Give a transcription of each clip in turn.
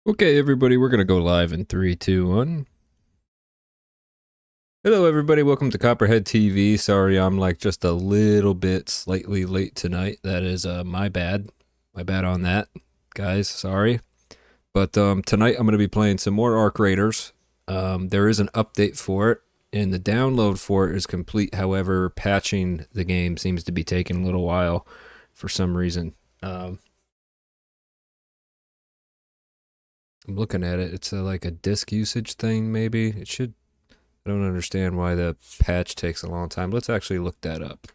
Okay, everybody, we're going to go live in 3, 2, 1. Hello, everybody. Welcome to Copperhead TV. Sorry, I'm like just a little bit slightly late tonight. That is my bad. My bad on that, guys. Sorry. But tonight I'm going to be playing some more Arc Raiders. There is an update for it, and the download for it is complete. However, patching the game seems to be taking a little while for some reason. I'm looking at it. It's like a disk usage thing, maybe. It should. I don't understand why the patch takes a long time. Let's actually look that up.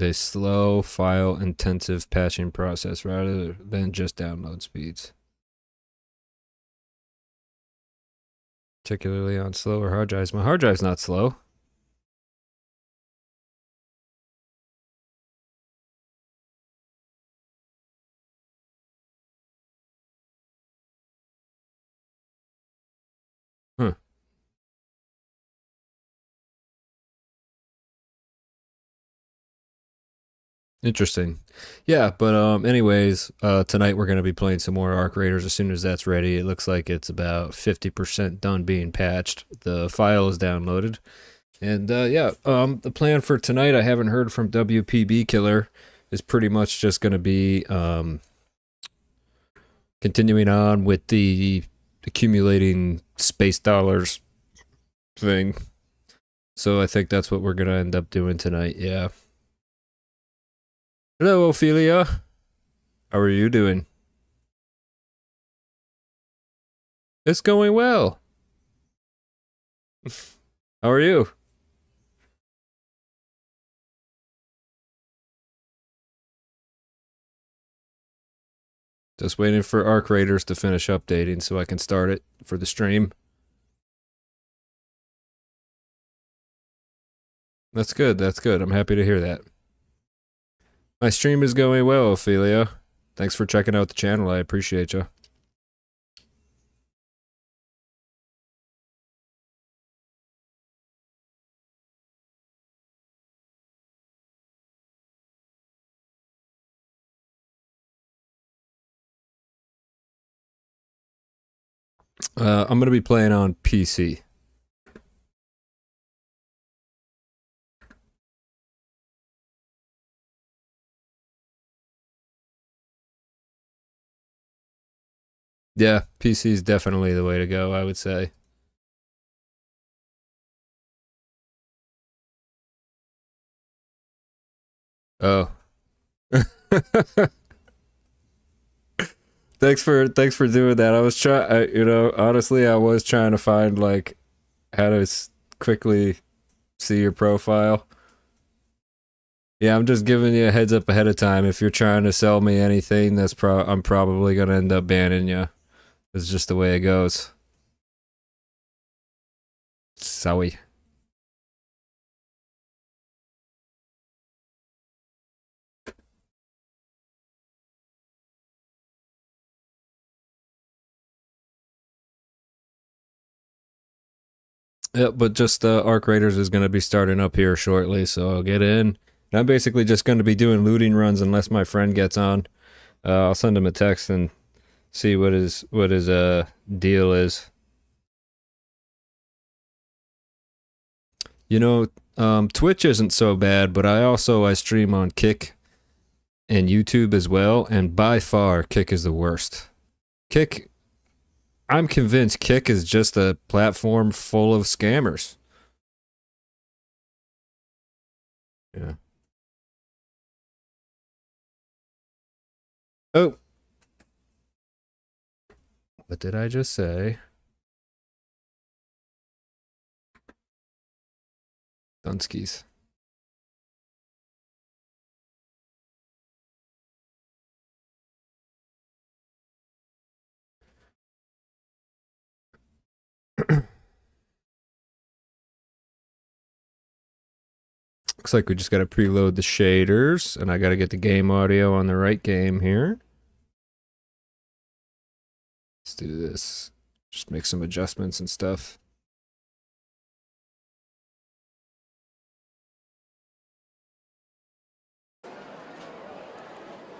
A slow, file-intensive patching process rather than just download speeds. Particularly on slower hard drives. My hard drive's not slow. Huh. Interesting. Yeah, but anyways, tonight we're going to be playing some more Arc Raiders as soon as that's ready. It looks like it's about 50% done being patched. The file is downloaded. And yeah, the plan for tonight, I haven't heard from WPB Killer, is pretty much just going to be continuing on with the accumulating space dollars thing. So I think that's what we're going to end up doing tonight, yeah. Hello, Ophelia. How are you doing? It's going well. How are you? Just waiting for Arc Raiders to finish updating so I can start it for the stream. That's good, that's good. I'm happy to hear that. My stream is going well, Ophelia. Thanks for checking out the channel, I appreciate you. I'm going to be playing on PC. Yeah, PC is definitely the way to go, I would say. Oh. thanks for doing that. I was trying, honestly, I was trying to find like how to quickly see your profile. Yeah, I'm just giving you a heads up ahead of time. If you're trying to sell me anything, I'm probably gonna end up banning you. It's just the way it goes. Sorry. Yeah, but just Arc Raiders is going to be starting up here shortly, so I'll get in. And I'm basically just going to be doing looting runs unless my friend gets on. I'll send him a text and see what his deal is. You know, Twitch isn't so bad, but I stream on Kick and YouTube as well, and by far Kick is the worst. Kick, I'm convinced Kick is just a platform full of scammers. Yeah. Oh. What did I just say? Dunskies. Looks like we just got to preload the shaders, and I got to get the game audio on the right game here. do this. Just make some adjustments and stuff.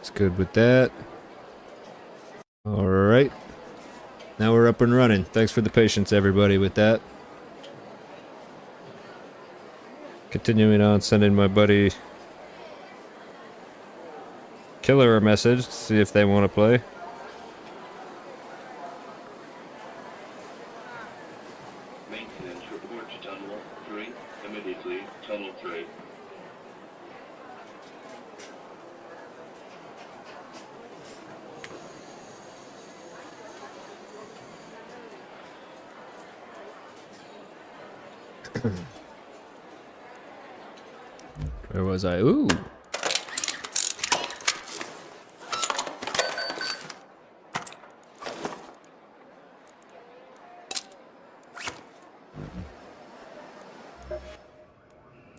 It's good with that. Alright. Now we're up and running. Thanks for the patience, everybody, with that. Continuing on, sending my buddy Killer a message to see if they want to play. Maintenance report to Tunnel 3. Immediately, Tunnel 3. Where was I? Ooh.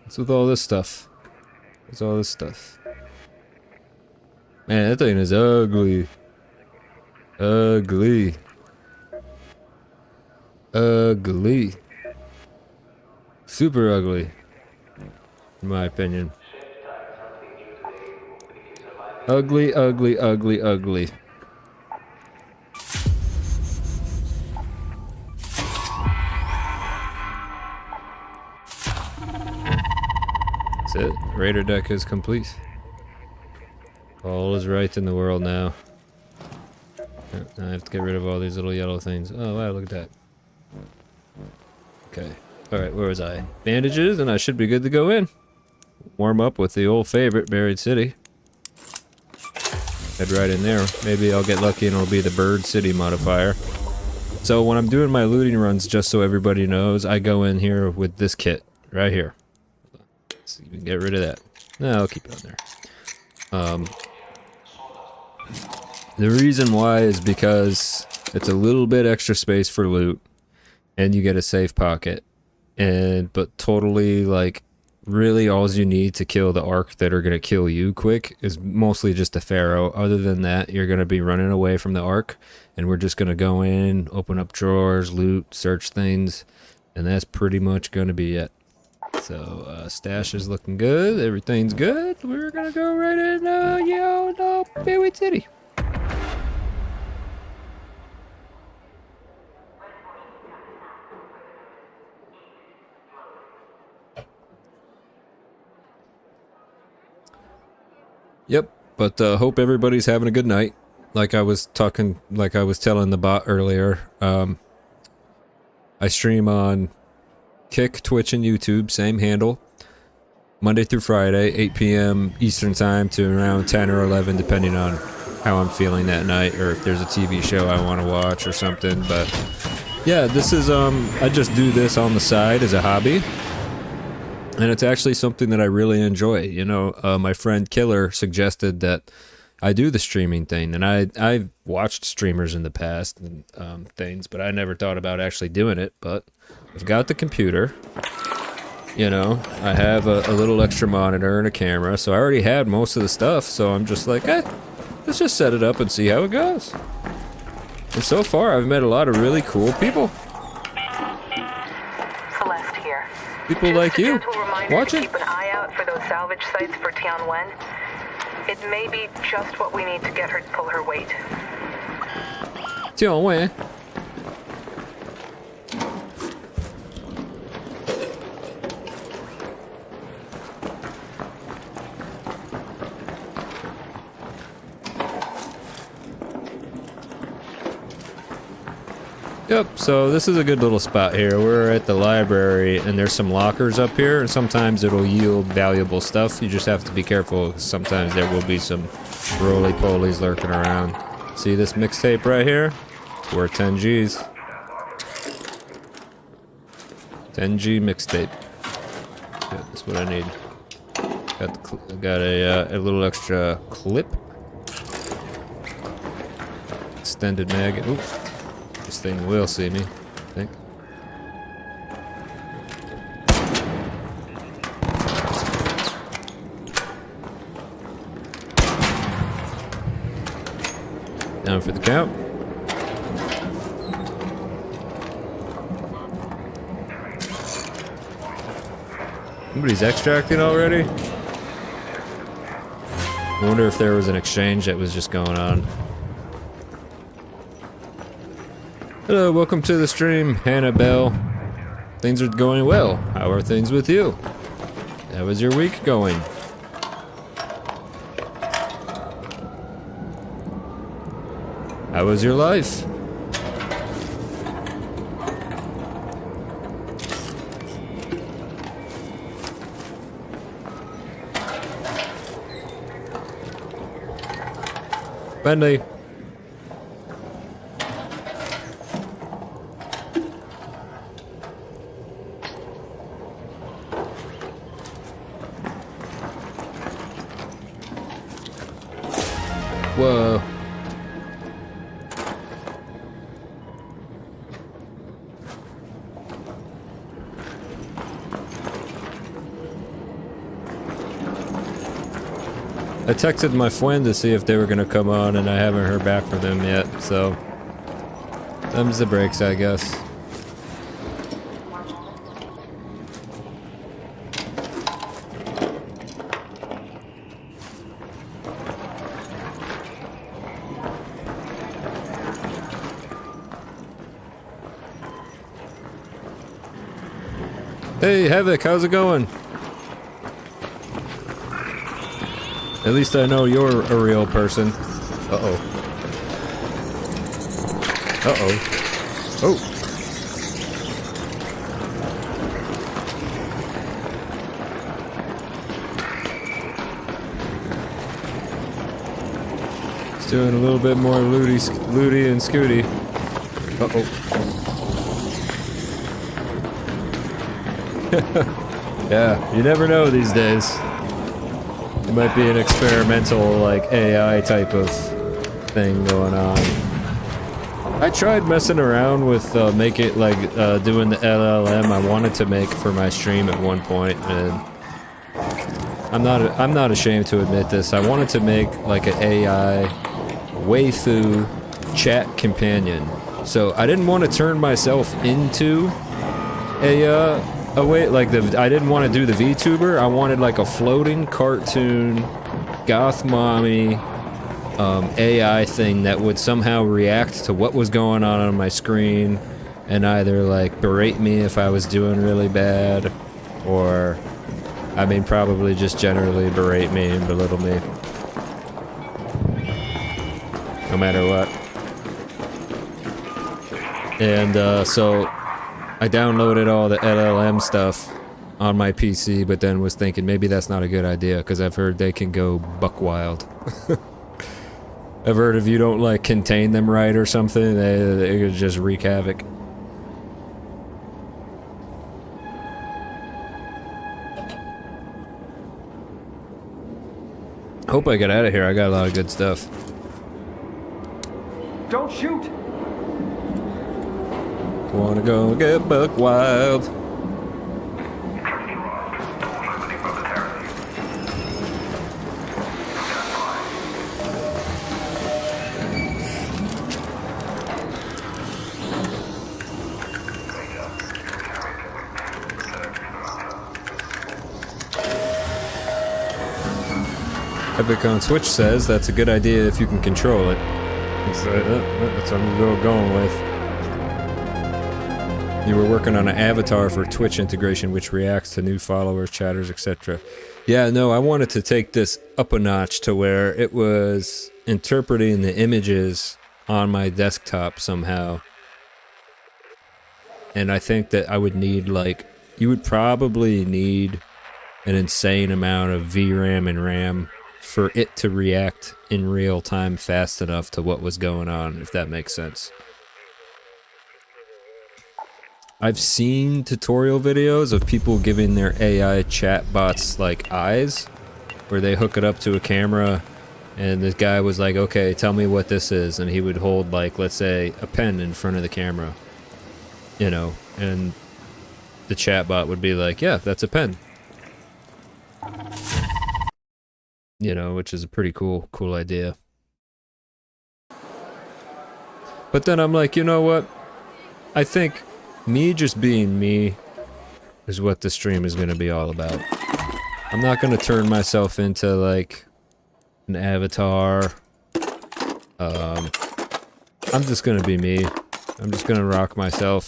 What's with all this stuff? What's all this stuff? Man, that thing is ugly. Ugly. Ugly. Super ugly. In my opinion. Ugly, ugly, ugly, ugly. That's it. Raider deck is complete. All is right in the world now. I have to get rid of all these little yellow things. Oh wow, look at that. Okay. Alright, where was I? Bandages, and I should be good to go in. Warm up with the old favorite, Buried City. Head right in there. Maybe I'll get lucky and it'll be the Bird City modifier. So when I'm doing my looting runs, just so everybody knows, I go in here with this kit. Right here. So you can get rid of that. No, I'll keep it on there. The reason why is because it's a little bit extra space for loot. And you get a safe pocket. But totally, like, really all you need to kill the Ark that are going to kill you quick is mostly just a Pharaoh. Other than that, you're going to be running away from the Ark, and we're just going to go in, open up drawers, loot, search things, and that's pretty much going to be it. So, stash is looking good, everything's good, we're going to go right in, Buried City. Yep, but hope everybody's having a good night. Like I was telling the bot earlier, I stream on Kick, Twitch, and YouTube, same handle. Monday through Friday, 8 p.m. Eastern time to around 10 or 11, depending on how I'm feeling that night, or if there's a TV show I want to watch or something. But yeah, this is, I just do this on the side as a hobby. And it's actually something that I really enjoy. You know, my friend Killer suggested that I do the streaming thing. And I've watched streamers in the past and things, but I never thought about actually doing it. But I've got the computer. You know, I have a little extra monitor and a camera. So I already had most of the stuff. So I'm just like, let's just set it up and see how it goes. And so far, I've met a lot of really cool people. People like you. Watch it. Keep an eye out for those salvage sites for Tian Wen. It may be just what we need to get her to pull her weight. Tian Wen. Yep, so this is a good little spot here. We're at the library and there's some lockers up here and sometimes it'll yield valuable stuff. You just have to be careful. Sometimes there will be some roly-polies lurking around. See this mixtape right here? It's worth 10 G's. 10G mixtape. Yeah, that's what I need. Got a little extra clip. Extended mag. Oop. This thing will see me, I think. Down for the count. Somebody's extracting already? I wonder if there was an exchange that was just going on. Hello, welcome to the stream, Hannibal. Things are going well. How are things with you? How is your week going? How was your life? Bentley. Whoa. I texted my friend to see if they were gonna come on, and I haven't heard back from them yet, so... them's the breaks, I guess. Hey, Havoc, how's it going? At least I know you're a real person. Uh-oh. Uh-oh. Oh. It's doing a little bit more looty and scooty. Uh-oh. Yeah, you never know these days. It might be an experimental, like, AI type of thing going on. I tried messing around with, doing the LLM I wanted to make for my stream at one point, and I'm not ashamed to admit this. I wanted to make, like, an AI waifu chat companion. So I didn't want to turn myself into I didn't want to do the VTuber. I wanted like a floating cartoon goth mommy AI thing that would somehow react to what was going on my screen and either like berate me if I was doing really bad, or I mean probably just generally berate me and belittle me. No matter what. And so I downloaded all the LLM stuff on my PC, but then was thinking maybe that's not a good idea because I've heard they can go buck wild. I've heard if you don't like contain them right or something, they could just wreak havoc. Hope I get out of here. I got a lot of good stuff. Don't shoot! Wanna go get buck wild. Epic on Switch says that's a good idea if you can control it. That's what I'm going with. You were working on an avatar for Twitch integration which reacts to new followers, chatters, etc. Yeah, no, I wanted to take this up a notch to where it was interpreting the images on my desktop somehow. And I think that I would need, like, you would probably need an insane amount of VRAM and RAM for it to react in real time fast enough to what was going on, if that makes sense. I've seen tutorial videos of people giving their AI chatbots like eyes, where they hook it up to a camera and this guy was like, okay, tell me what this is, and he would hold, like, let's say a pen in front of the camera, you know, and the chatbot would be like, yeah, that's a pen, you know, which is a pretty cool idea. But then I'm like, you know what, I think me just being me is what the stream is going to be all about. I'm not going to turn myself into like an avatar. I'm just going to be me. I'm just going to rock myself.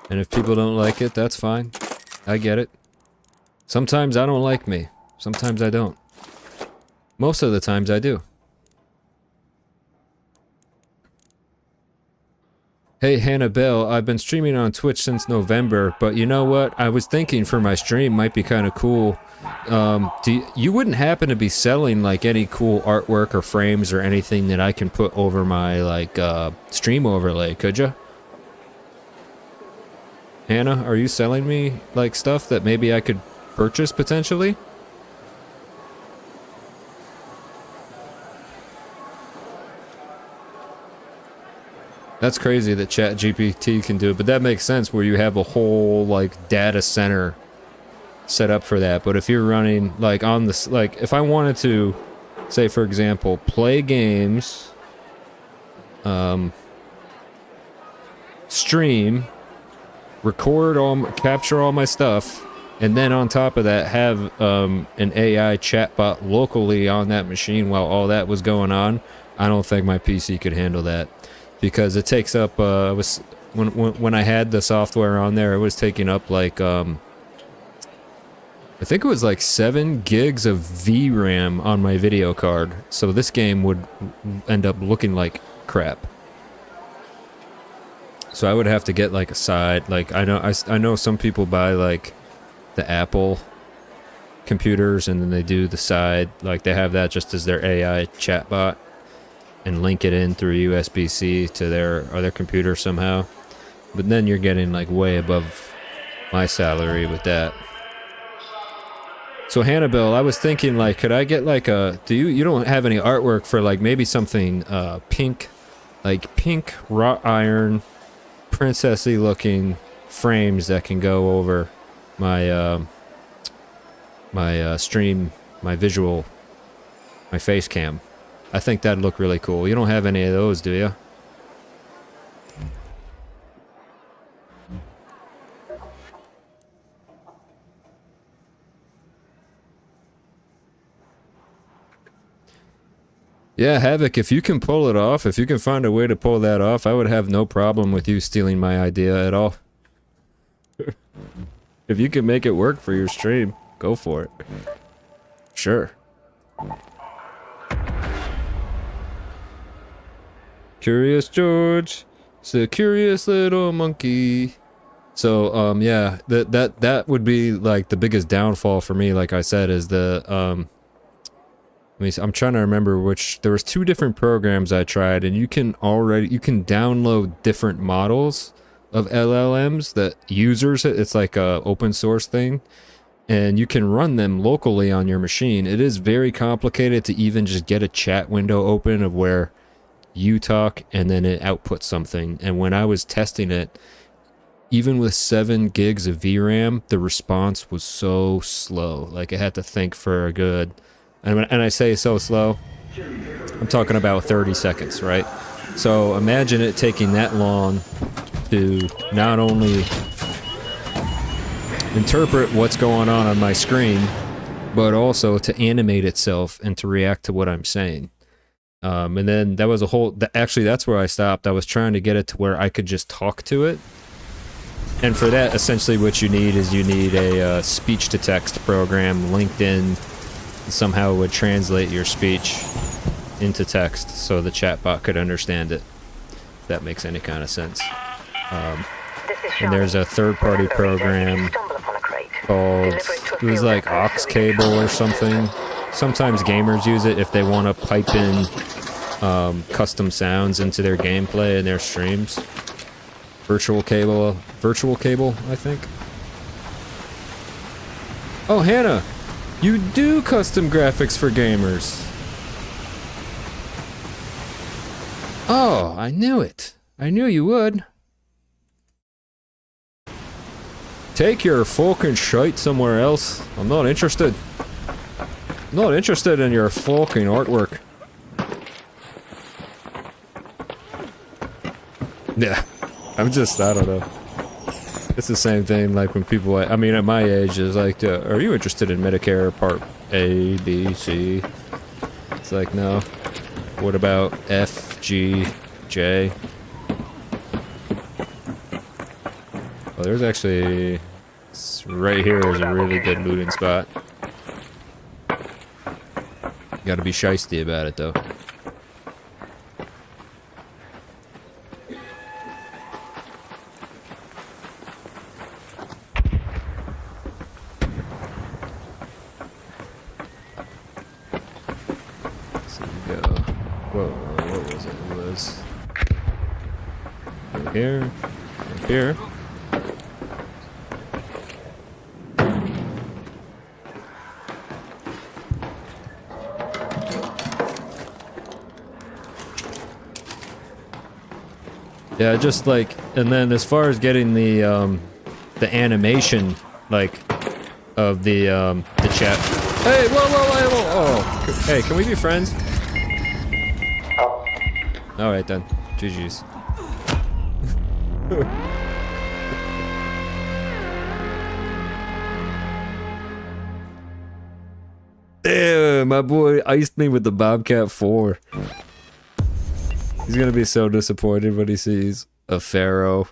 And if people don't like it, that's fine. I get it. Sometimes I don't like me. Sometimes I don't. Most of the times I do. Hey Hannah Bell, I've been streaming on Twitch since November, but you know what? I was thinking for my stream might be kind of cool. You wouldn't happen to be selling like any cool artwork or frames or anything that I can put over my like stream overlay, could you? Hannah, are you selling me like stuff that maybe I could purchase potentially? That's crazy that ChatGPT can do it, but that makes sense where you have a whole like data center set up for that. But if you're running like on this, like if I wanted to say, for example, play games, stream, capture all my stuff, and then on top of that have an AI chatbot locally on that machine while all that was going on, I don't think my PC could handle that. Because it takes up, when I had the software on there, it was taking up like, I think it was like 7 gigs of VRAM on my video card. So this game would end up looking like crap. So I would have to get like a side, like I know some people buy like the Apple computers and then they do the side, like they have that just as their AI chatbot. And link it in through USB-C to their other computer somehow. But then you're getting like way above my salary with that. So Hannibal, I was thinking like, could I get like a, you don't have any artwork for like maybe something pink, like pink wrought iron, princessy looking frames that can go over my, my stream, my visual, my face cam. I think that'd look really cool. You don't have any of those, do you? Yeah, Havoc, if you can pull it off, if you can find a way to pull that off, I would have no problem with you stealing my idea at all. If you can make it work for your stream, go for it. Sure. Curious George, it's a curious little monkey. So, yeah, that would be like the biggest downfall for me, like I said, is the, I'm trying to remember which, there was 2 different programs I tried, and you can download different models of LLMs that users, it's like a open source thing, and you can run them locally on your machine. It is very complicated to even just get a chat window open of where you talk and then it outputs something. And when I was testing it, even with 7 gigs of VRAM, the response was so slow. Like, I had to think for a good, and I say so slow, I'm talking about 30 seconds, right? So imagine it taking that long to not only interpret what's going on my screen, but also to animate itself and to react to what I'm saying. And then that was a whole, actually that's where I stopped. I was trying to get it to where I could just talk to it. And for that, essentially what you need is a speech-to-text program. LinkedIn somehow would translate your speech into text so the chatbot could understand it. If that makes any kind of sense. And there's a third-party program called, it was like Aux Cable or something. Sometimes gamers use it if they want to pipe in custom sounds into their gameplay and their streams. Virtual cable, I think. Oh, Hannah, you do custom graphics for gamers. Oh, I knew it. I knew you would. Take your fucking shite somewhere else. I'm not interested. I'm not interested in your fucking artwork. Yeah, I'm just, I don't know. It's the same thing like when people, I mean, at my age, is like, are you interested in Medicare Part A, B, C? It's like, no. What about F, G, J? Well, there's actually, right here is a really good looting spot. Gotta be shiesty about it, though. So we go. Whoa, what was it? It was over here, up here. Yeah, just like, and then as far as getting the animation, like, of the chat. Hey, whoa, oh, hey, can we be friends? All right then, GG's. Damn, my boy iced me with the Bobcat 4. He's gonna be so disappointed when he sees a Pharaoh.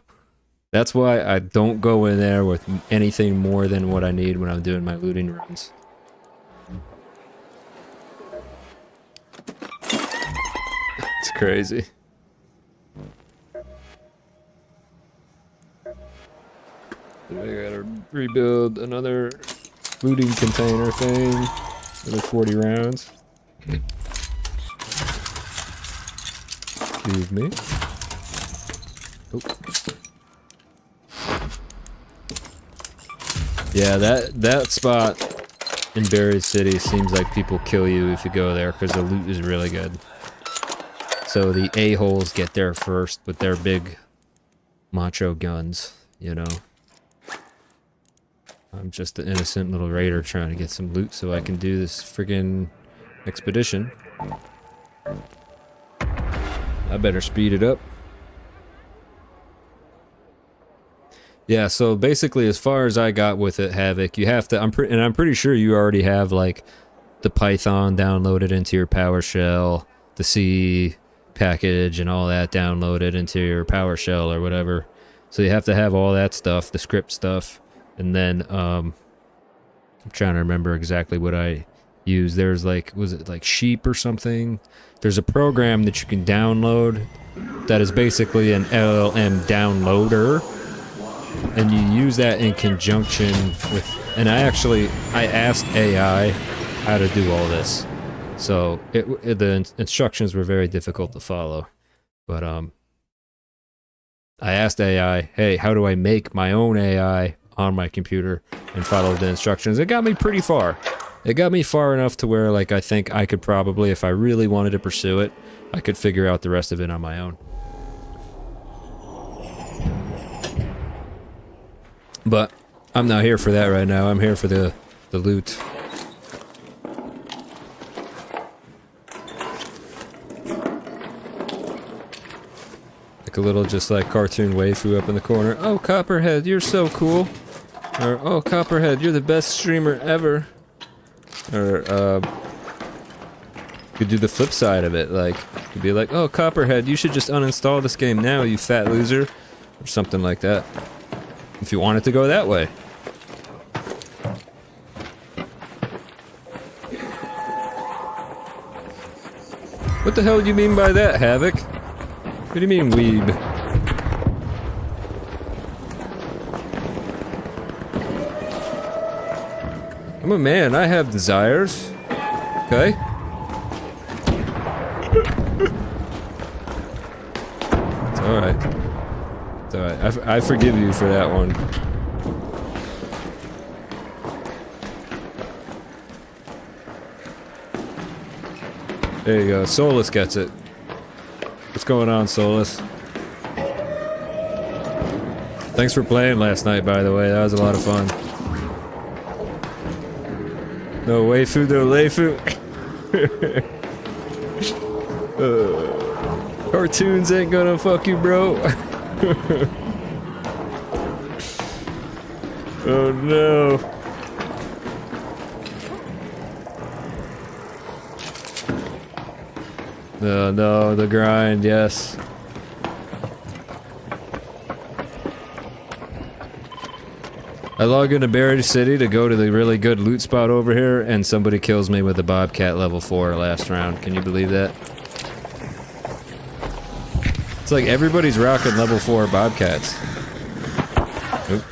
That's why I don't go in there with anything more than what I need when I'm doing my looting runs. It's crazy. I gotta rebuild another looting container thing. Another 40 rounds. Excuse me. Oh. Yeah, that spot in Buried City seems like people kill you if you go there because the loot is really good. So the a-holes get there first with their big macho guns, you know. I'm just an innocent little raider trying to get some loot so I can do this friggin' expedition. I better speed it up. Yeah, so basically as far as I got with it, Havoc, you have to, I'm pretty sure you already have like the Python downloaded into your PowerShell, the C package and all that downloaded into your PowerShell or whatever. So you have to have all that stuff, the script stuff, and then I'm trying to remember exactly what I used. There's like, was it like Sheep or something? There's a program that you can download that is basically an LLM downloader, and you use that in conjunction with, and I asked AI how to do all this. So the instructions were very difficult to follow, but I asked AI, hey, how do I make my own AI on my computer, and follow the instructions. It got me pretty far. It got me far enough to where, like, I think I could probably, if I really wanted to pursue it, I could figure out the rest of it on my own. But I'm not here for that right now. I'm here for the loot. Like a little just like cartoon waifu up in the corner. Oh, Copperhead, you're so cool. Or, oh, Copperhead, you're the best streamer ever. Or, you could do the flip side of it, like, you'd be like, oh, Copperhead, you should just uninstall this game now, you fat loser. Or something like that. If you want it to go that way. What the hell do you mean by that, Havoc? What do you mean, weeb? I'm a man, I have desires. Okay? It's alright. It's alright. I forgive you for that one. There you go. Solus gets it. What's going on, Solus? Thanks for playing last night, by the way. That was a lot of fun. No waifu, no leifu. Cartoons ain't gonna fuck you, bro. Oh no. No, no, the grind, yes. I log into Barrage City to go to the really good loot spot over here, and somebody kills me with a Bobcat level 4 last round. Can you believe that? It's like everybody's rocking level 4 Bobcats. Oop.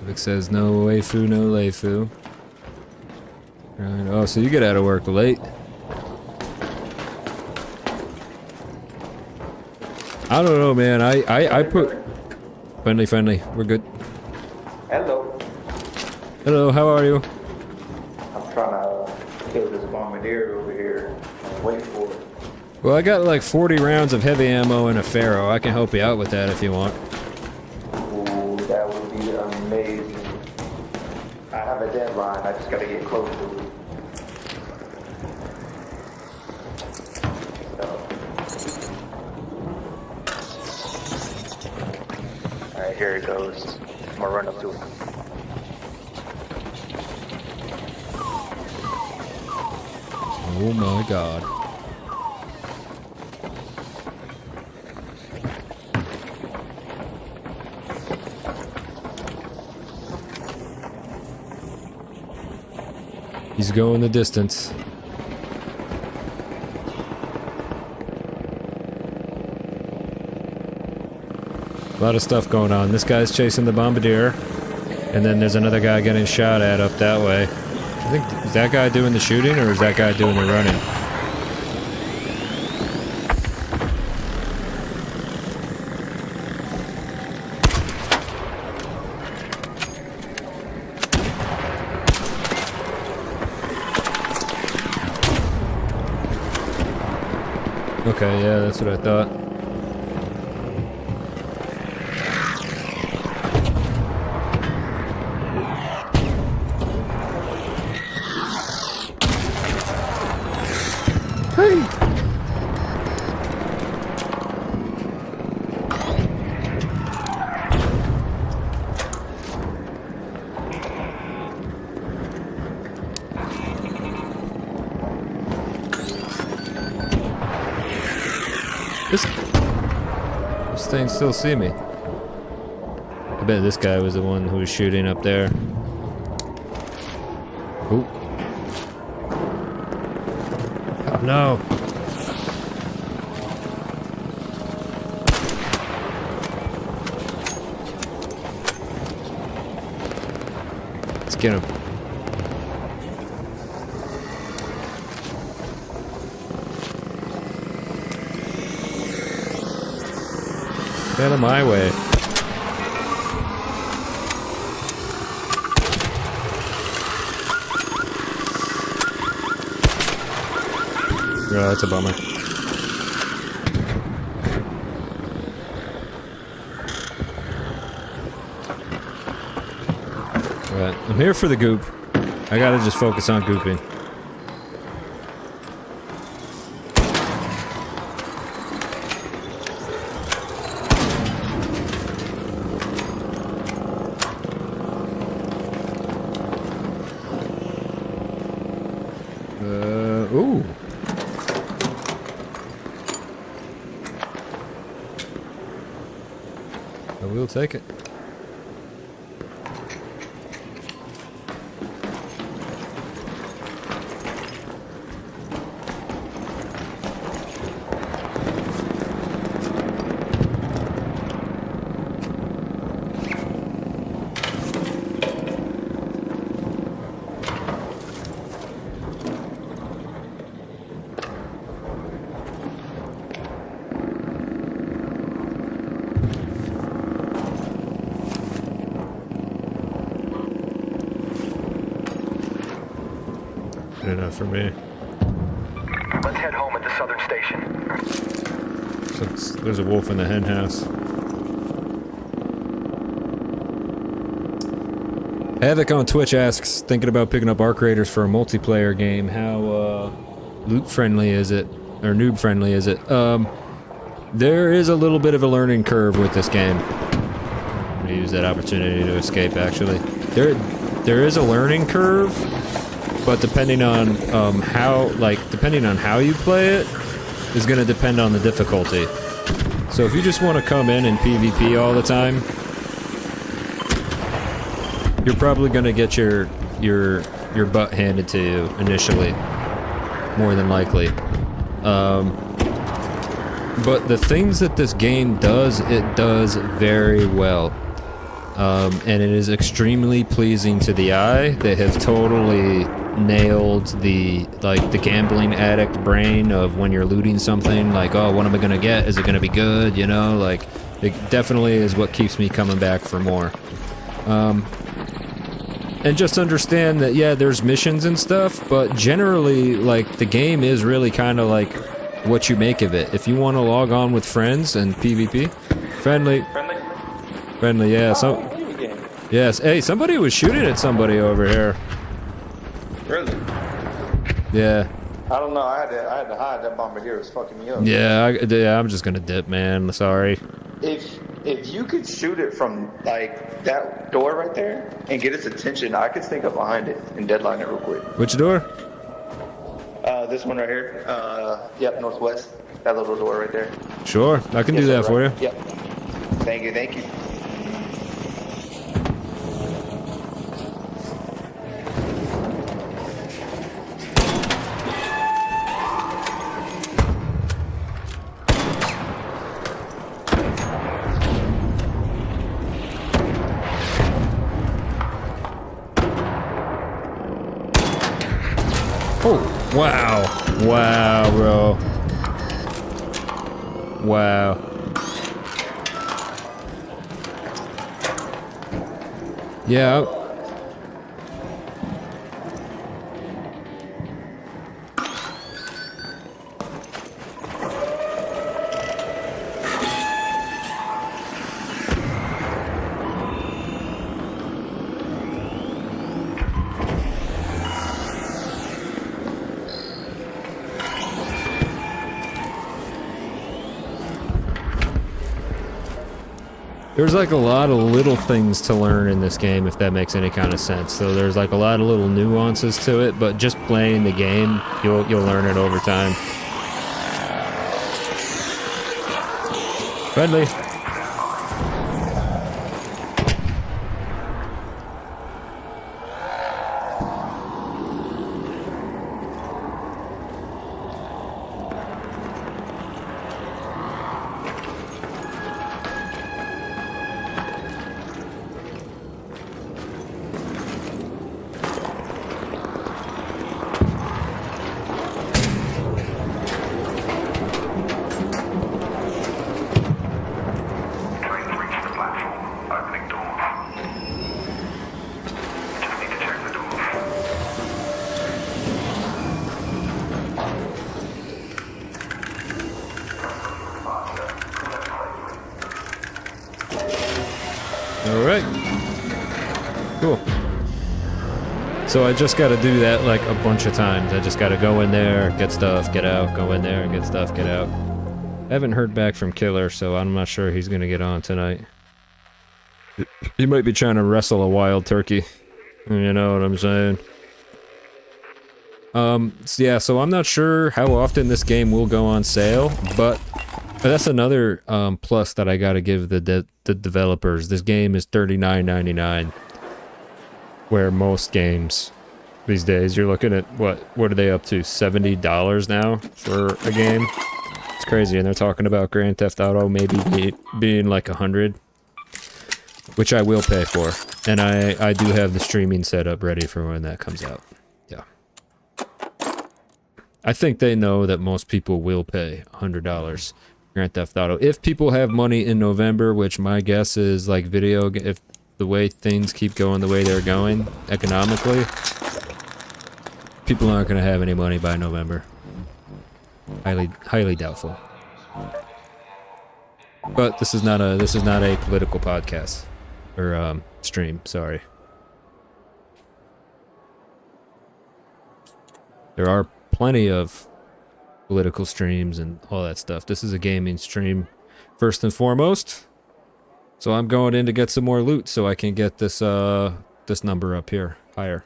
Vic says no waifu, no layfu. Right. Oh, so you get out of work late. I don't know, man. I put friendly. We're good. Hello. Hello, how are you? I'm trying to kill this bombardier over here. Wait for it. Well, I got like 40 rounds of heavy ammo and a Pharaoh. I can help you out with that if you want. Ooh, that would be amazing. I have a deadline. I just gotta get close to it. Alright, here it goes. I'm gonna run up to it. Oh my god. He's going the distance. A lot of stuff going on. This guy's chasing the bombardier, and then there's another guy getting shot at up that way. I think, is that guy doing the shooting, or is that guy doing the running? Okay, yeah, that's what I thought. This thing still see me. I bet this guy was the one who was shooting up there. Ooh. Oh no. Let's get him. Get out of my way. Oh, that's a bummer. Alright, I'm here for the goop. I gotta just focus on gooping. Ooh. I will take it. Good enough for me. Let's head home at the southern station. There's a wolf in the hen house. Havoc on Twitch asks, thinking about picking up Arc Raiders for a multiplayer game. How loot friendly is it, or noob friendly is it? There is a little bit of a learning curve with this game. I'm gonna use that opportunity to escape. Actually, there is a learning curve, but depending on how you play it, is gonna depend on the difficulty. So if you just want to come in and PvP all the time, you're probably gonna get your butt handed to you initially, more than likely. But the things that this game does, it does very well, and it is extremely pleasing to the eye. They have totally nailed the gambling addict brain of when you're looting something. Like, oh, what am I gonna get? Is it gonna be good? You know, like it definitely is what keeps me coming back for more. And just understand that, yeah, there's missions and stuff, but generally, like, the game is really kind of like what you make of it. If you want to log on with friends and PvP, friendly, yeah. Yes. Hey, somebody was shooting at somebody over here. Really? Yeah. I don't know. I had to hide. That bombardier was fucking me up. Yeah, I'm just gonna dip, man. Sorry. If you could shoot it from like that door right there and get its attention, I could sneak up behind it and deadline it real quick. Which door? This one right here. Yep, northwest. That little door right there. Sure, I can do that for you. Yep. Thank you. Oh, wow. Wow, bro. Wow. Yeah. There's like a lot of little things to learn in this game, if that makes any kind of sense. So there's like a lot of little nuances to it, but just playing the game, you'll learn it over time. Friendly. Alright. Cool. So I just gotta do that like a bunch of times. I just gotta go in there, get stuff, get out, go in there, get stuff, get out. I haven't heard back from Killer, so I'm not sure he's gonna get on tonight. He might be trying to wrestle a wild turkey. You know what I'm saying? Yeah, so I'm not sure how often this game will go on sale, but that's another plus that I gotta give the developers. This game is $39.99, where most games these days you're looking at what are they up to, $70 now for a game? It's crazy, and they're talking about Grand Theft Auto maybe being like 100, which I will pay for, and I do have the streaming setup ready for when that comes out. Yeah, I think they know that most people will pay $100. Grand Theft Auto. If people have money in November, which my guess is like if the way things keep going the way they're going economically, people aren't going to have any money by November. Highly doubtful. But this is not a political podcast or stream. Sorry. There are plenty of political streams and all that stuff. This is a gaming stream first and foremost. So I'm going in to get some more loot so I can get this this number up here higher.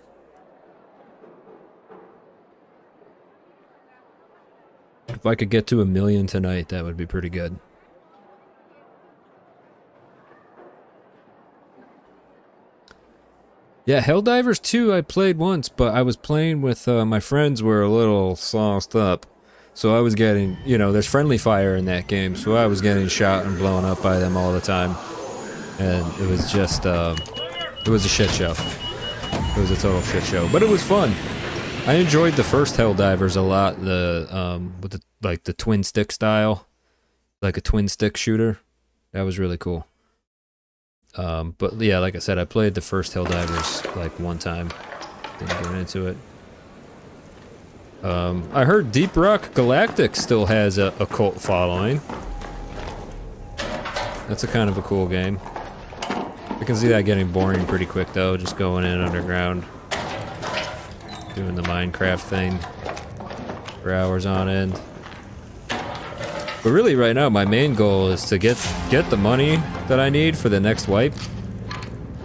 If I could get to 1 million tonight, that would be pretty good. Yeah, Helldivers 2 I played once, but I was playing with my friends were a little sauced up. So I was getting, you know, there's friendly fire in that game, so I was getting shot and blown up by them all the time. And it was just, it was a shit show. It was a total shit show, but it was fun. I enjoyed the first Helldivers a lot, with the twin stick style, like a twin stick shooter. That was really cool. But yeah, like I said, I played the first Helldivers like one time. Didn't get into it. I heard Deep Rock Galactic still has a cult following. That's a kind of a cool game. I can see that getting boring pretty quick though, just going in underground. Doing the Minecraft thing for hours on end. But really right now my main goal is to get the money that I need for the next wipe.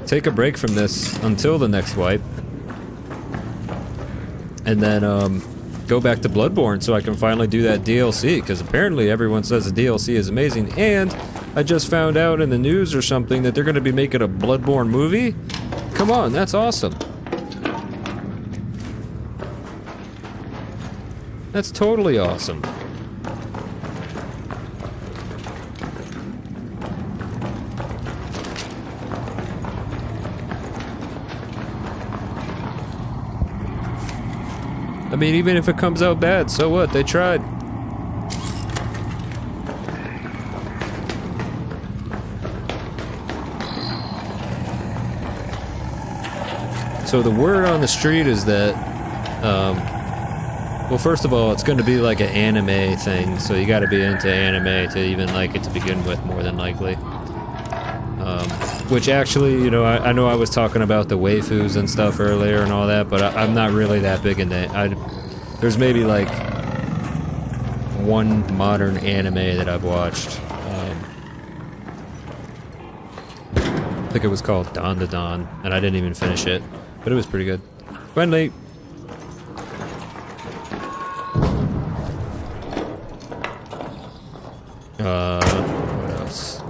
Take a break from this until the next wipe. And then go back to Bloodborne so I can finally do that DLC, because apparently everyone says the DLC is amazing, and I just found out in the news or something that they're going to be making a Bloodborne movie. Come on, that's awesome. That's totally awesome. I mean, even if it comes out bad, so what? They tried. So the word on the street is that, well, first of all, it's going to be like an anime thing, so you got to be into anime to even like it to begin with, more than likely. Which actually, you know, I know I was talking about the waifus and stuff earlier and all that, but I'm not really that big in that. There's maybe like one modern anime that I've watched. I think it was called Dawn to Dawn, and I didn't even finish it, but it was pretty good. Friendly. What else?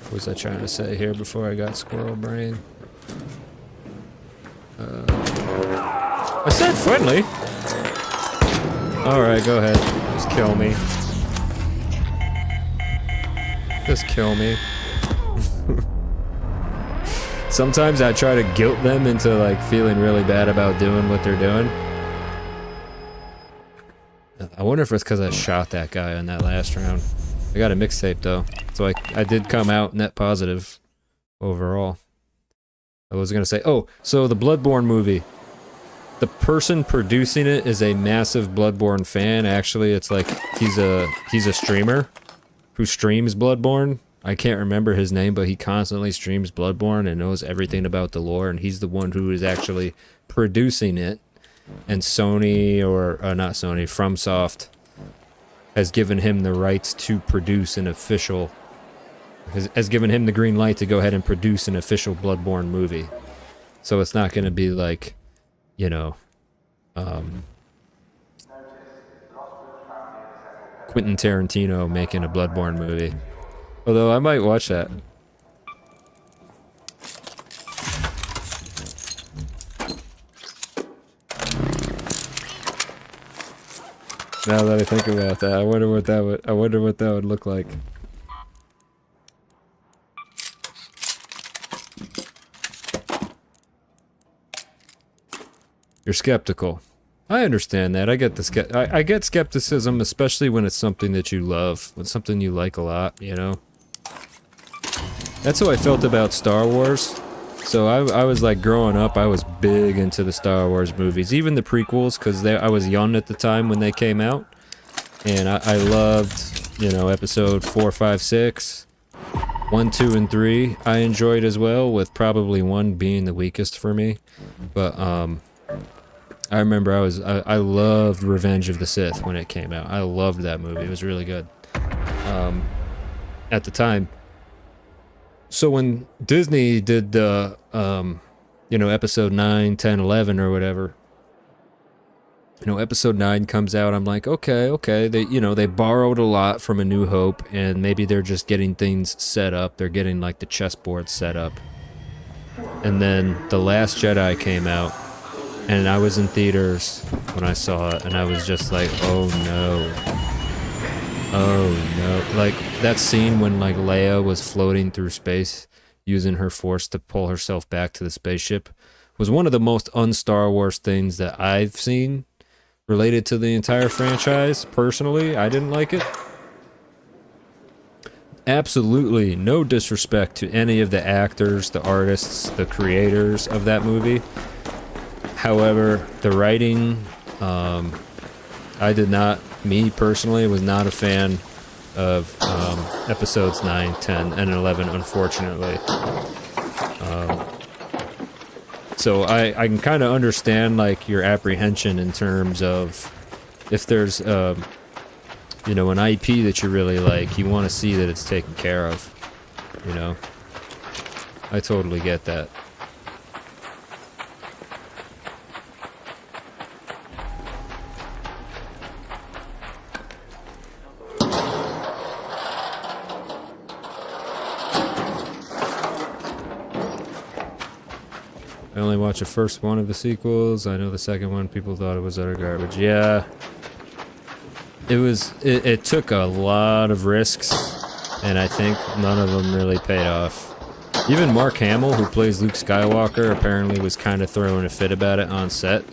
What was I trying to say here before I got squirrel brain? I said friendly. Alright, go ahead. Just kill me. Just kill me. Sometimes I try to guilt them into like feeling really bad about doing what they're doing. I wonder if it's because I shot that guy on that last round. I got a mixtape though, so I did come out net positive overall. I was gonna say, oh, so the Bloodborne movie. The person producing it is a massive Bloodborne fan. Actually, it's like he's a streamer who streams Bloodborne. I can't remember his name, but he constantly streams Bloodborne and knows everything about the lore, and he's the one who is actually producing it. And Sony, or not Sony, FromSoft has given him the rights to produce an official, has given him the green light to go ahead and produce an official Bloodborne movie. So it's not going to be like, you know, Quentin Tarantino making a Bloodborne movie. Although I might watch that. Now that I think about that, I wonder what that would look like. You're skeptical. I understand that. I get the I get skepticism, especially when it's something that you love, when it's something you like a lot, you know. That's how I felt about Star Wars. So I was like, growing up, I was big into the Star Wars movies, even the prequels, because I was young at the time when they came out. and I loved, you know, episode 4, 5, 6. 1, 2, and 3 I enjoyed as well, with probably 1 being the weakest for me. But I remember I loved Revenge of the Sith when it came out. I loved that movie. It was really good at the time. So when Disney did the you know, episode 9, 10, 11 or whatever, you know, episode 9 comes out, I'm like, okay, they, you know, they borrowed a lot from A New Hope, and maybe they're just getting things set up. They're getting, like, the chessboard set up. And then The Last Jedi came out, and I was in theaters when I saw it, and I was just like, oh no. Like, that scene when, like, Leia was floating through space, using her force to pull herself back to the spaceship, was one of the most un-Star Wars things that I've seen related to the entire franchise. Personally, I didn't like it. Absolutely no disrespect to any of the actors, the artists, the creators of that movie. However, the writing, I did not, me personally, was not a fan of episodes 9, 10, and 11, unfortunately. So I can kind of understand, like, your apprehension in terms of if there's, you know, an IP that you really like, you want to see that it's taken care of, you know? I totally get that. I only watched the first one of the sequels. I know the second one, people thought it was utter garbage. Yeah. It took a lot of risks, and I think none of them really paid off. Even Mark Hamill, who plays Luke Skywalker, apparently was kind of throwing a fit about it on set.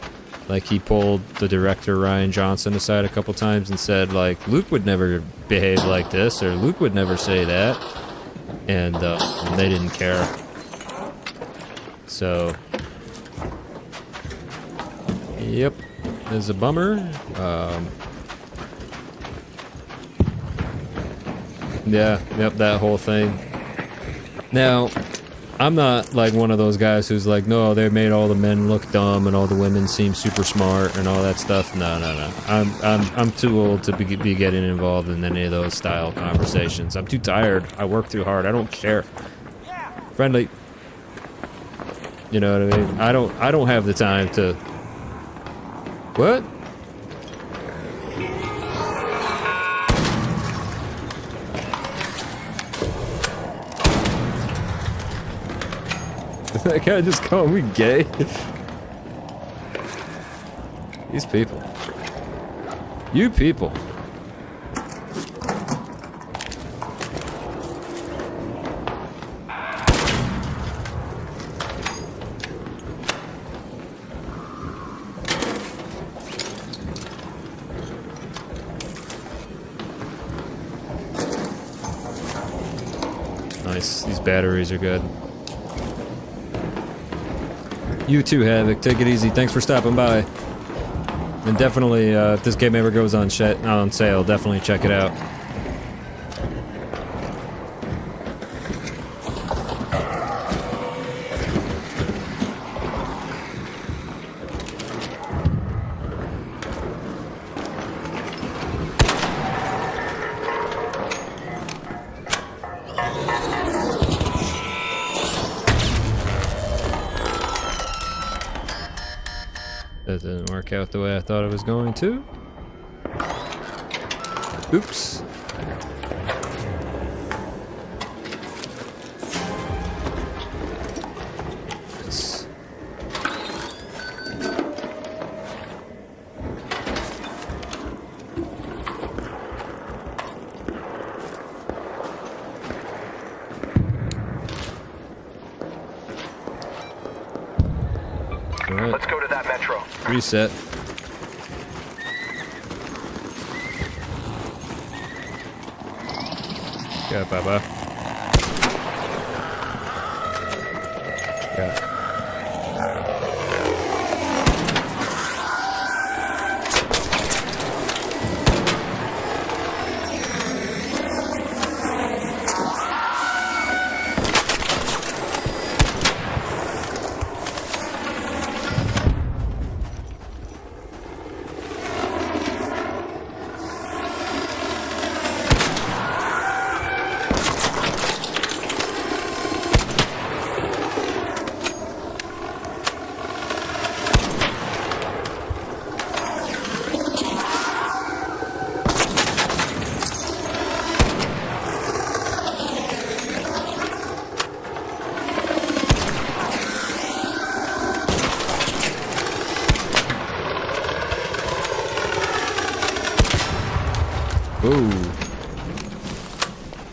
Like, he pulled the director Rian Johnson aside a couple times and said, like, Luke would never behave like this, or Luke would never say that. And they didn't care. So, yep, it's a bummer. Yeah, yep, that whole thing. Now, I'm not like one of those guys who's like, no, they made all the men look dumb and all the women seem super smart and all that stuff. No. I'm too old to be getting involved in any of those style conversations. I'm too tired. I work too hard. I don't care. Friendly. You know what I mean? I don't have the time to... What? Did that guy just call me gay? These people. You people. Nice. These batteries are good. You too, Havoc. Take it easy. Thanks for stopping by. And definitely, if this game ever goes on sale, definitely check it out. That didn't work out the way I thought it was going to. Oops. Yes. All right. Let's go to that metro. Reset. Yeah, Baba. Yeah.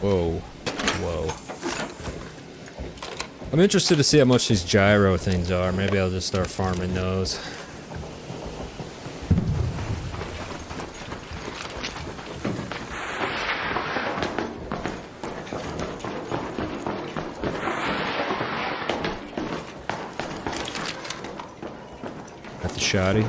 Whoa. Whoa. I'm interested to see how much these gyro things are. Maybe I'll just start farming those. Got the shoddy.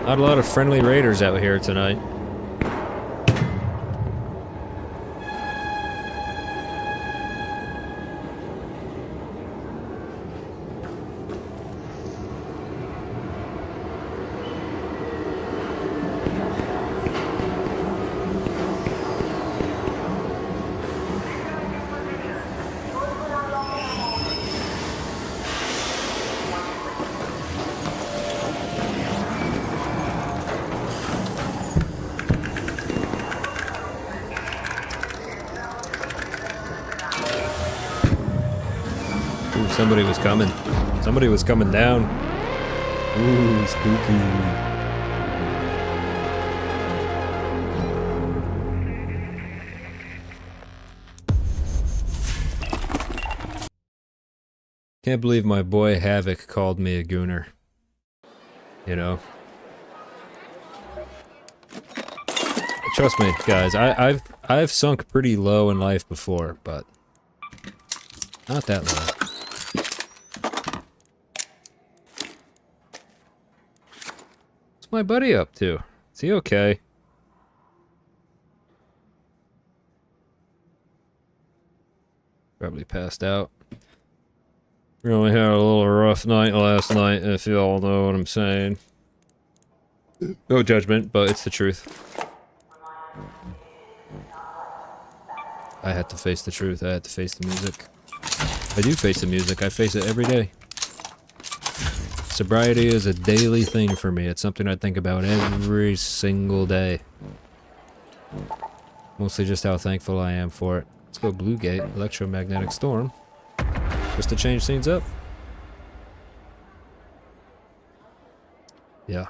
Not a lot of friendly raiders out here tonight. Ooh, somebody was coming. Somebody was coming down. Ooh, spooky. Can't believe my boy Havoc called me a gooner. You know? Trust me, guys, I've sunk pretty low in life before, but not that low. What's my buddy up to? Is he okay? Probably passed out. Really had a little rough night last night, if you all know what I'm saying. No judgment, but it's the truth. I had to face the truth. I had to face the music. I do face the music. I face it every day. Sobriety is a daily thing for me. It's something I think about every single day. Mostly just how thankful I am for it. Let's go Blue Gate, Electromagnetic Storm. Just to change things up. Yeah.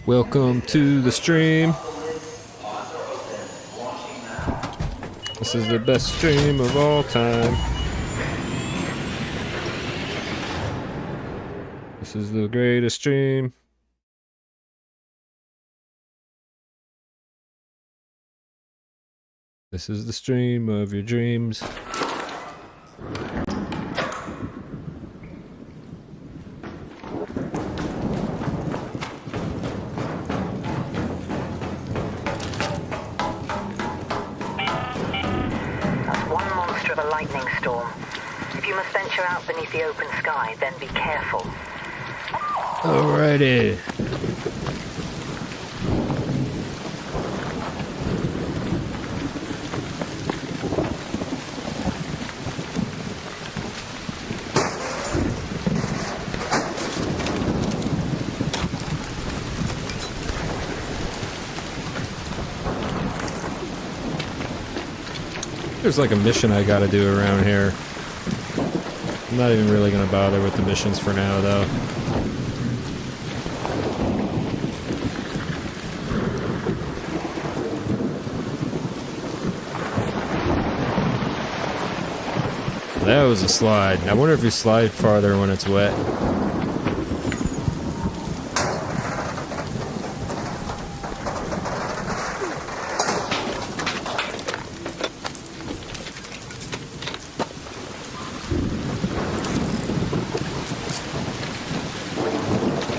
Welcome to the stream. This is the best stream of all time. This is the greatest stream. This is the stream of your dreams. If you must venture out beneath the open sky, then be careful. Alrighty. There's like a mission I gotta do around here. I'm not even really gonna bother with the missions for now, though. That was a slide. I wonder if you slide farther when it's wet.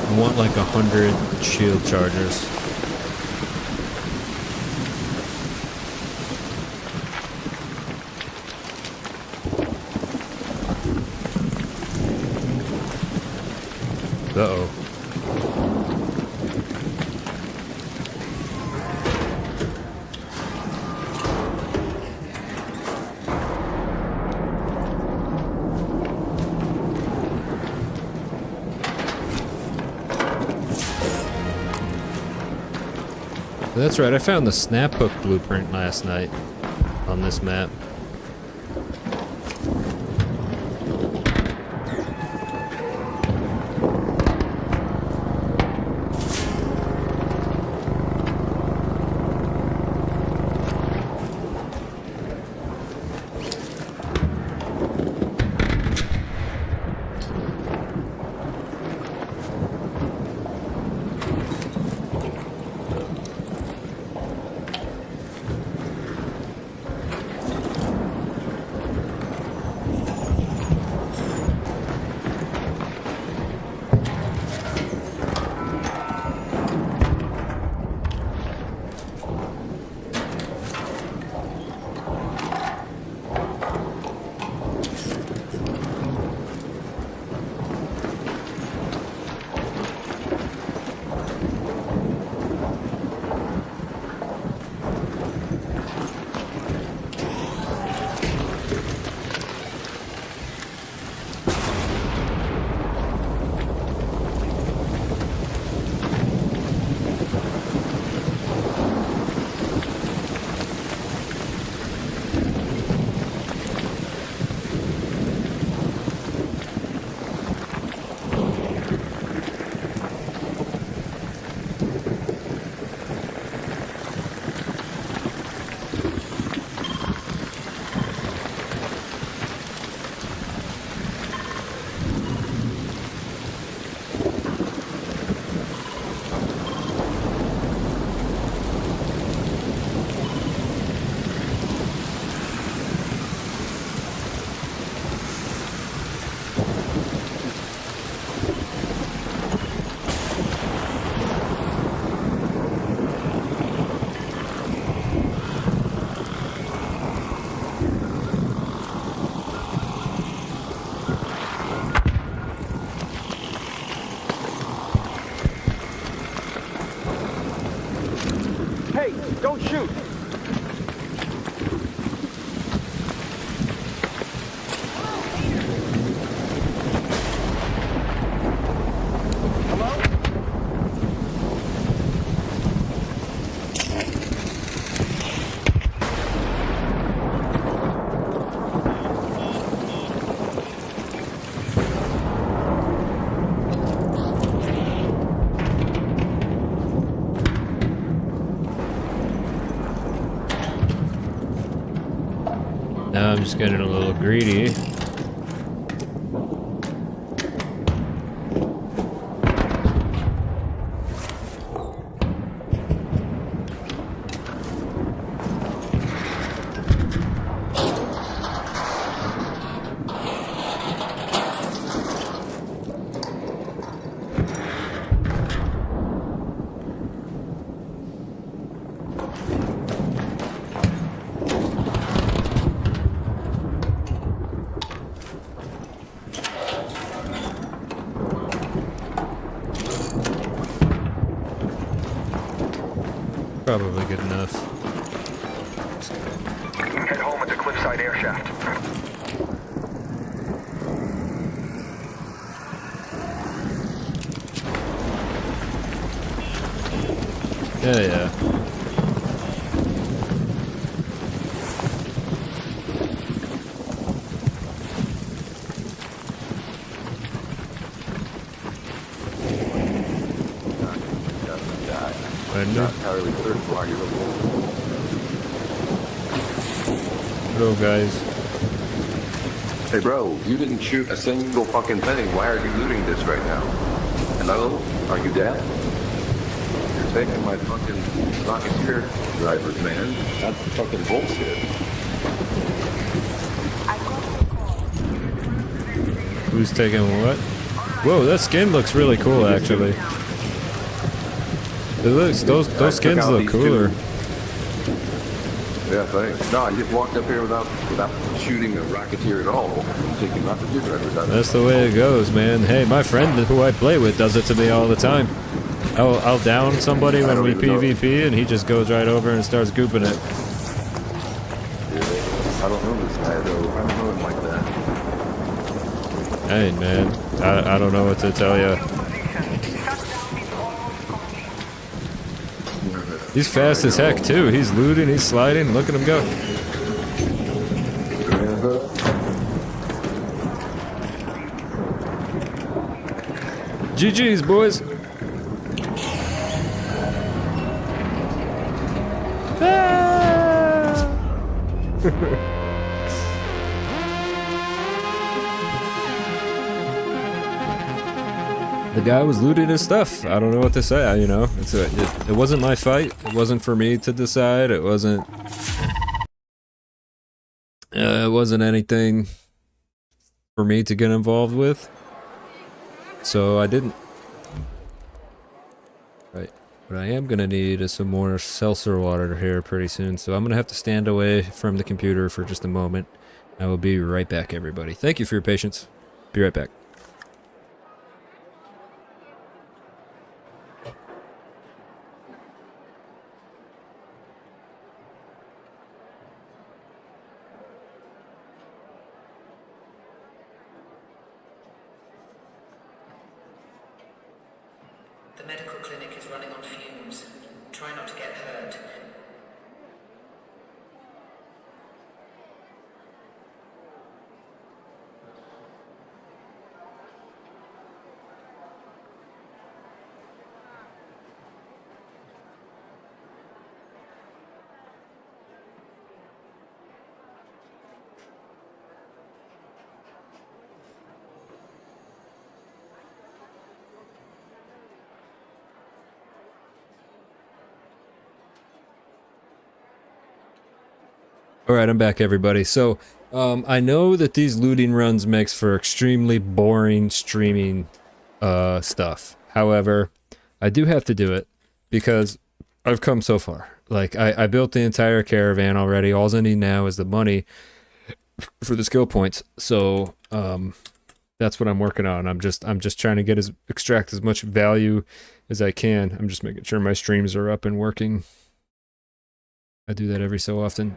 I want like 100 shield chargers. Uh-oh. That's right, I found the Snaphook blueprint last night on this map. Hey, don't shoot! Now I'm just getting a little greedy. Probably good enough. Head home at the cliffside air shaft. Yeah. Entirely certain why you're Hello, guys. Hey bro, you didn't shoot a single fucking thing. Why are you looting this right now? Hello? Are you dead? You're taking my fucking Rocketeer drivers, man. That's fucking bullshit. Who's taking what? Whoa, that skin looks really cool, actually. It looks, those skins look cooler. Yeah, thanks. No, I just walked up here without shooting a rocketeer at all. I'm thinking not to do that. That's the way it goes, man. Hey, my friend who I play with does it to me all the time. I'll down somebody when we PvP, and he just goes right over and starts gooping it. Yeah, I don't know this guy, though. I don't know him like that. Hey, man. I don't know what to tell you. He's fast as heck, too. He's looting, he's sliding. Look at him go. GG's, boys. The guy was looting his stuff. I don't know what to say. You know, it wasn't my fight. It wasn't for me to decide. It wasn't anything for me to get involved with. So I didn't. Right. What I am gonna need is some more seltzer water here pretty soon. So I'm gonna have to stand away from the computer for just a moment. I will be right back, everybody. Thank you for your patience. Be right back. The medical clinic is running on fumes. Try not to get hurt. Alright, I'm back, everybody. So, I know that these looting runs makes for extremely boring streaming stuff. However, I do have to do it because I've come so far. Like, I built the entire caravan already. All I need now is the money for the skill points. So, that's what I'm working on. I'm just trying to extract as much value as I can. I'm just making sure my streams are up and working. I do that every so often.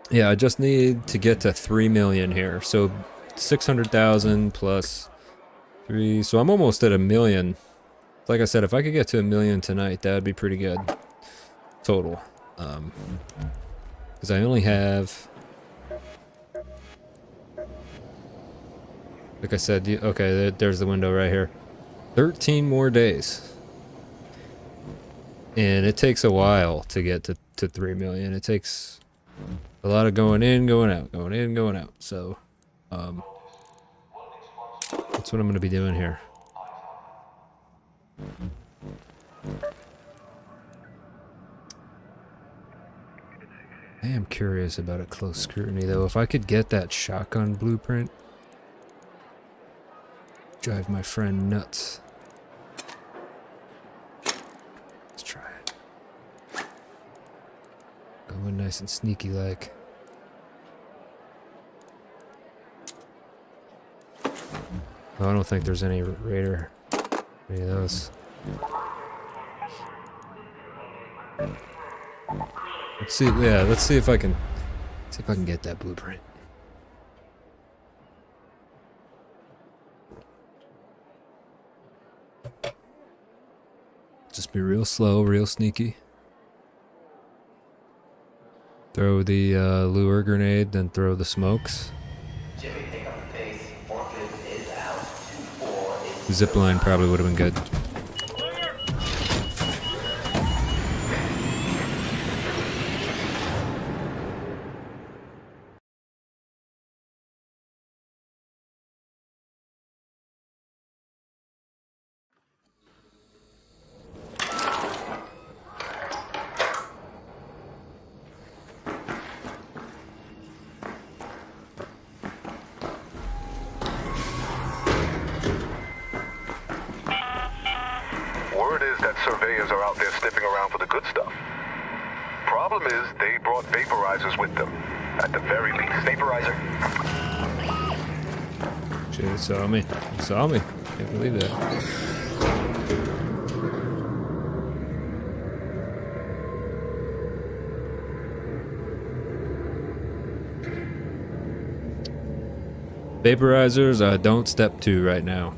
Yeah, I just need to get to 3 million here. So 600,000 plus 3. So I'm almost at 1 million. Like I said, if I could get to 1 million tonight, that would be pretty good. Total. Because I only have... Like I said, okay, there's the window right here. 13 more days. And it takes a while to get to 3 million. It takes a lot of going in, going out, going in, going out. So, that's what I'm going to be doing here. I am curious about a close scrutiny, though. If I could get that shotgun blueprint, drive my friend nuts. Let's try it. Going nice and sneaky like. Oh, I don't think there's any raider. Any of those. Let's see. Yeah, let's see if I can get that blueprint. Just be real slow, real sneaky. Throw the lure grenade, then throw the smokes. Zipline probably would have been good. problem is they brought vaporizers with them. At the very least. Vaporizer. Shit, it saw me. It saw me. Can't believe that. Vaporizers, don't step to right now.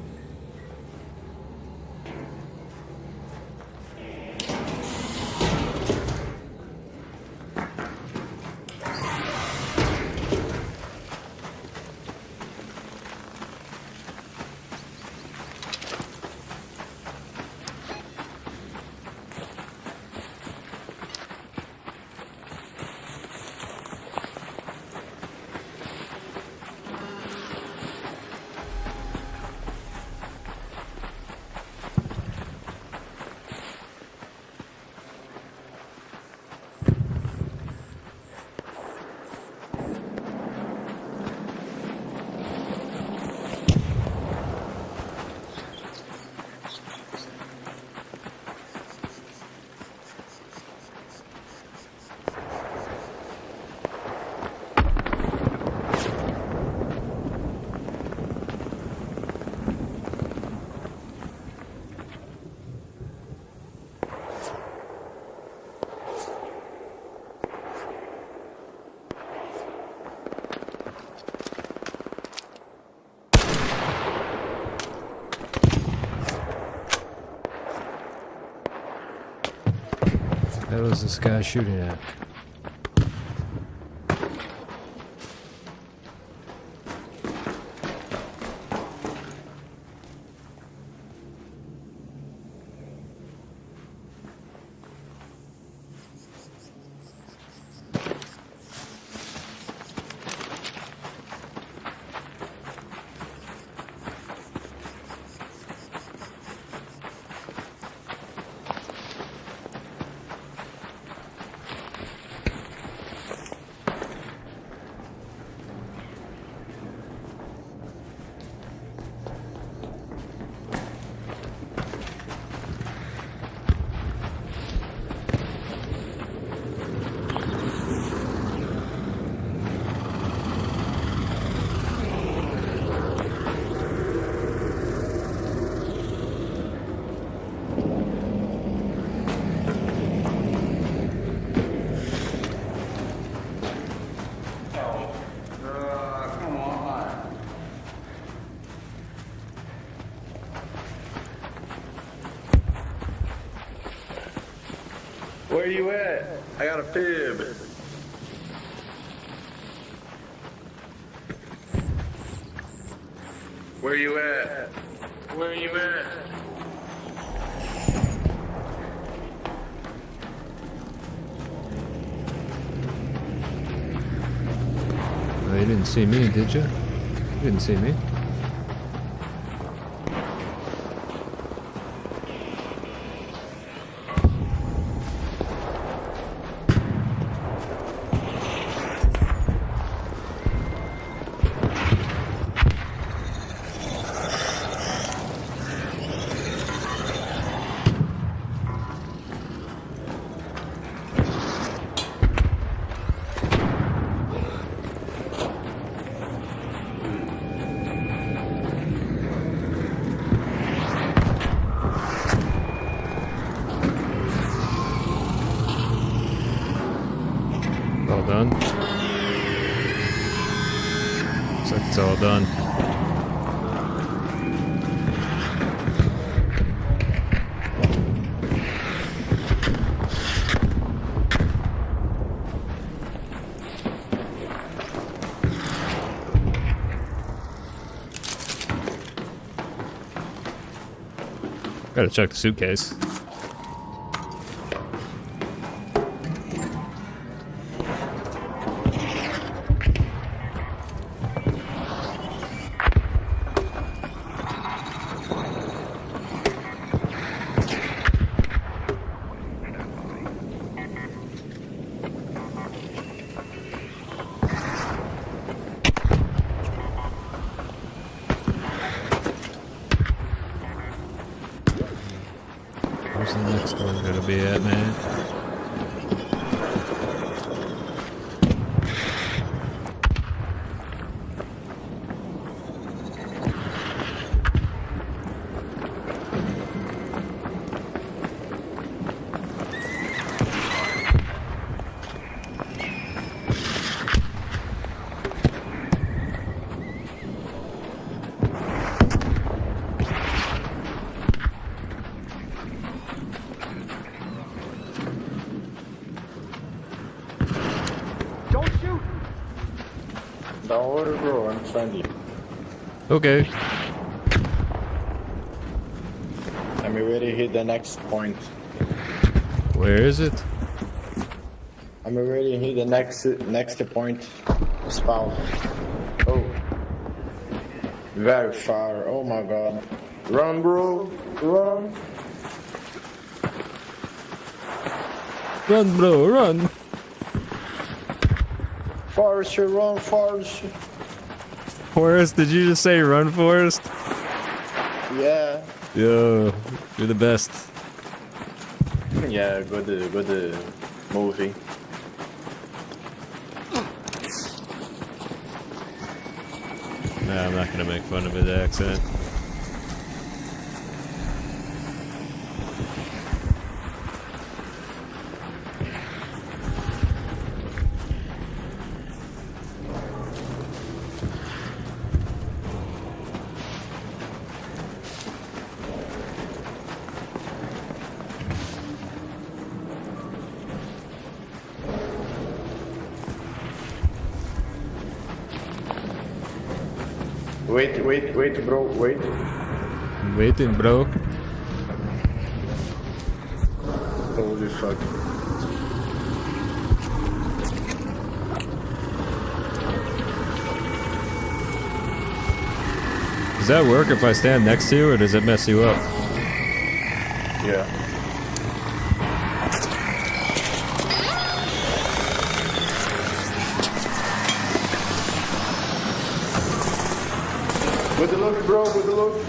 What was this guy shooting at? Where you at? I got a fib. Where you at? Where you at? Oh, you didn't see me, did you? You didn't see me. All done. Looks like it's all done. Gotta check the suitcase. Where's the next one gonna be at, man? Don't worry, bro. I'm friendly. Okay. I'm ready to hit the next point. Where is it? I'm ready to hit the next point. Spawn. Oh. Very far. Oh my god. Run, bro. Run. Run, bro, run. Forrest, run, Forrest. Forrest, did you just say run, Forrest? Yeah. Yo, you're the best. Yeah, good movie. Nah, I'm not gonna make fun of his accent. Wait, bro, wait. I'm waiting, bro. Holy fuck. Does that work if I stand next to you, or does it mess you up? Yeah. With the look, bro, with the look.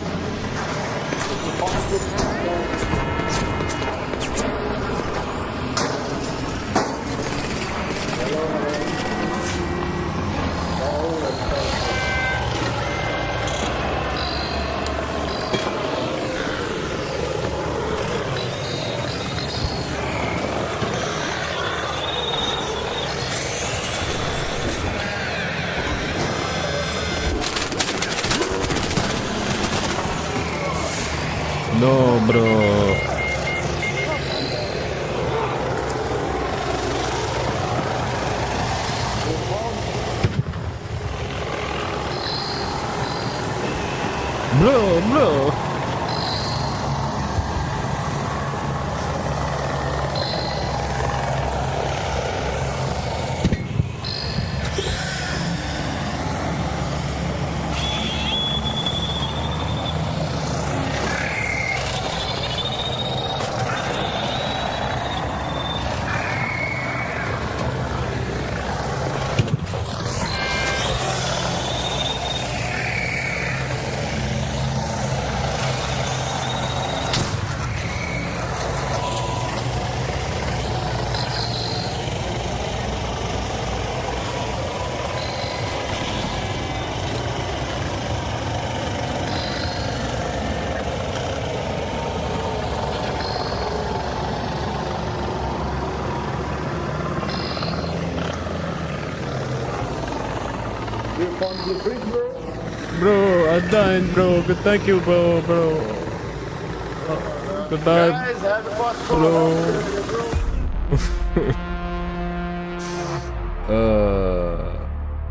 No, bro. Bro. You found the bridge, bro? Bro, I'm dying, bro. Good, thank you, bro. Goodbye, Guys, have a fun, bro.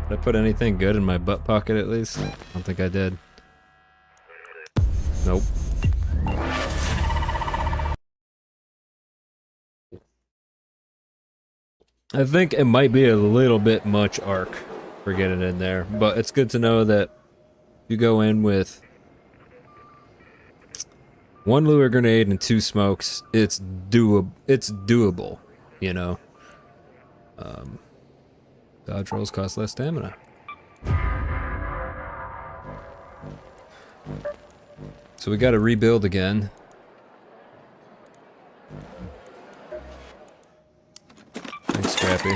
Did I put anything good in my butt pocket at least? I don't think I did. Nope. I think it might be a little bit much arc for getting in there, but it's good to know that you go in with 1 lure grenade and 2 smokes. It's doable, you know. Dodge rolls cost less stamina. So we got to rebuild again. Thanks, Scrappy.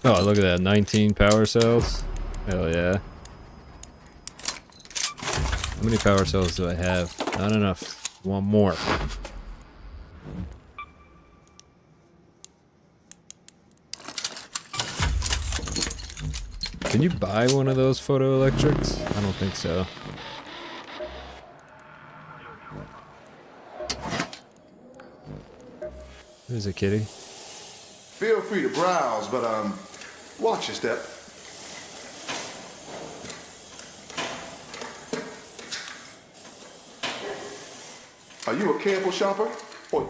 Oh, look at that, 19 power cells. Hell yeah. How many power cells do I have? Not enough. One more. Can you buy one of those photoelectrics? I don't think so. There's a kitty. Feel free to browse, but watch your step. Are you a careful shopper? Or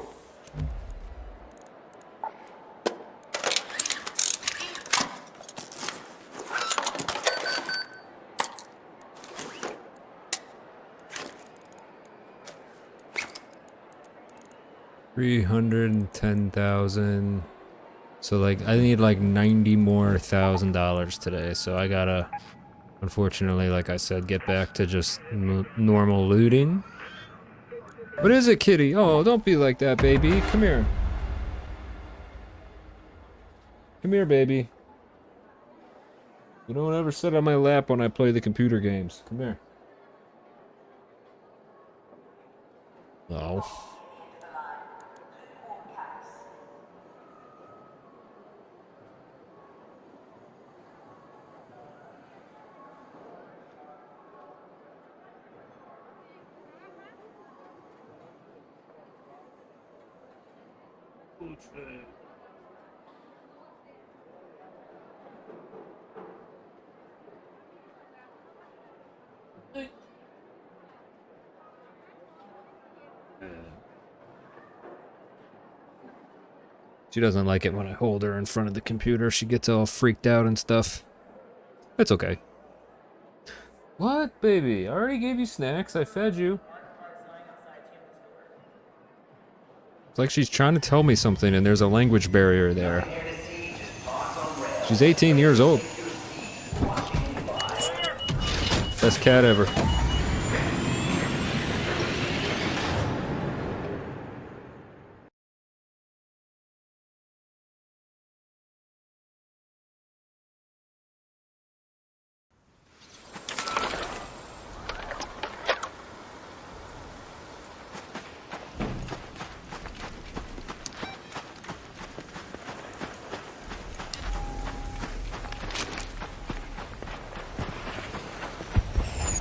$310,000. So like I need like $90,000 today. So I gotta, unfortunately, like I said, get back to just normal looting. What is it, kitty? Oh, don't be like that, baby. Come here. Come here, baby. You don't ever sit on my lap when I play the computer games. Come here. No. She doesn't like it when I hold her in front of the computer. She gets all freaked out and stuff. It's okay. What, baby? I already gave you snacks. I fed you. It's like she's trying to tell me something and there's a language barrier there. She's 18 years old. Best cat ever.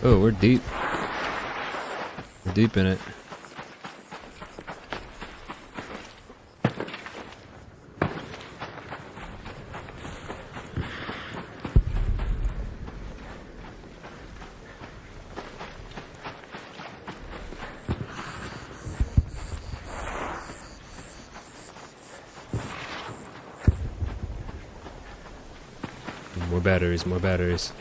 Oh, we're deep. We're deep in it. More batteries, more batteries.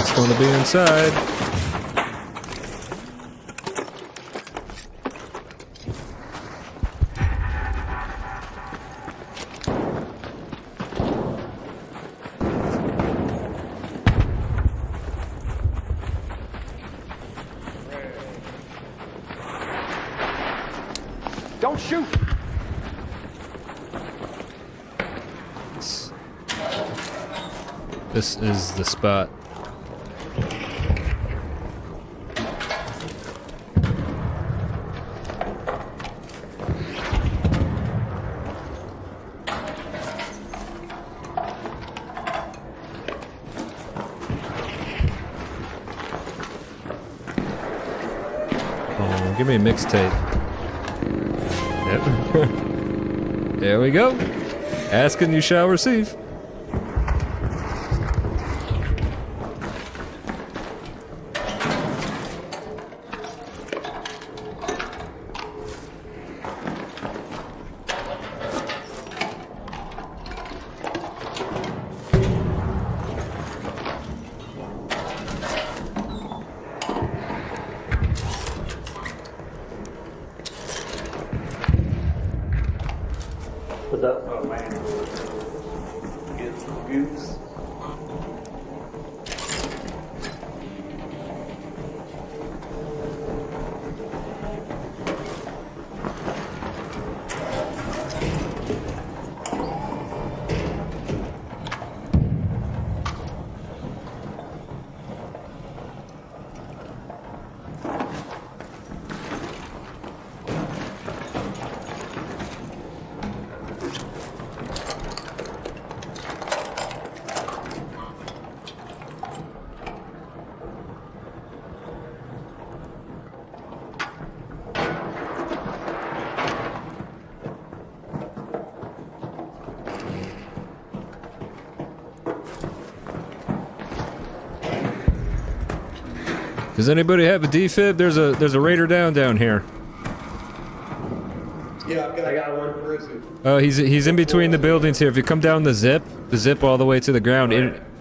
It's gonna be inside. Don't shoot! This is the spot. Oh, give me a mixtape. Yep. There we go. Ask and you shall receive. What's up? Oh, man. Get some views. Does anybody have a defib? There's a raider down here. Yeah, I got one. Where is he? Oh, he's in between the buildings here. If you come down the zip all the way to the ground.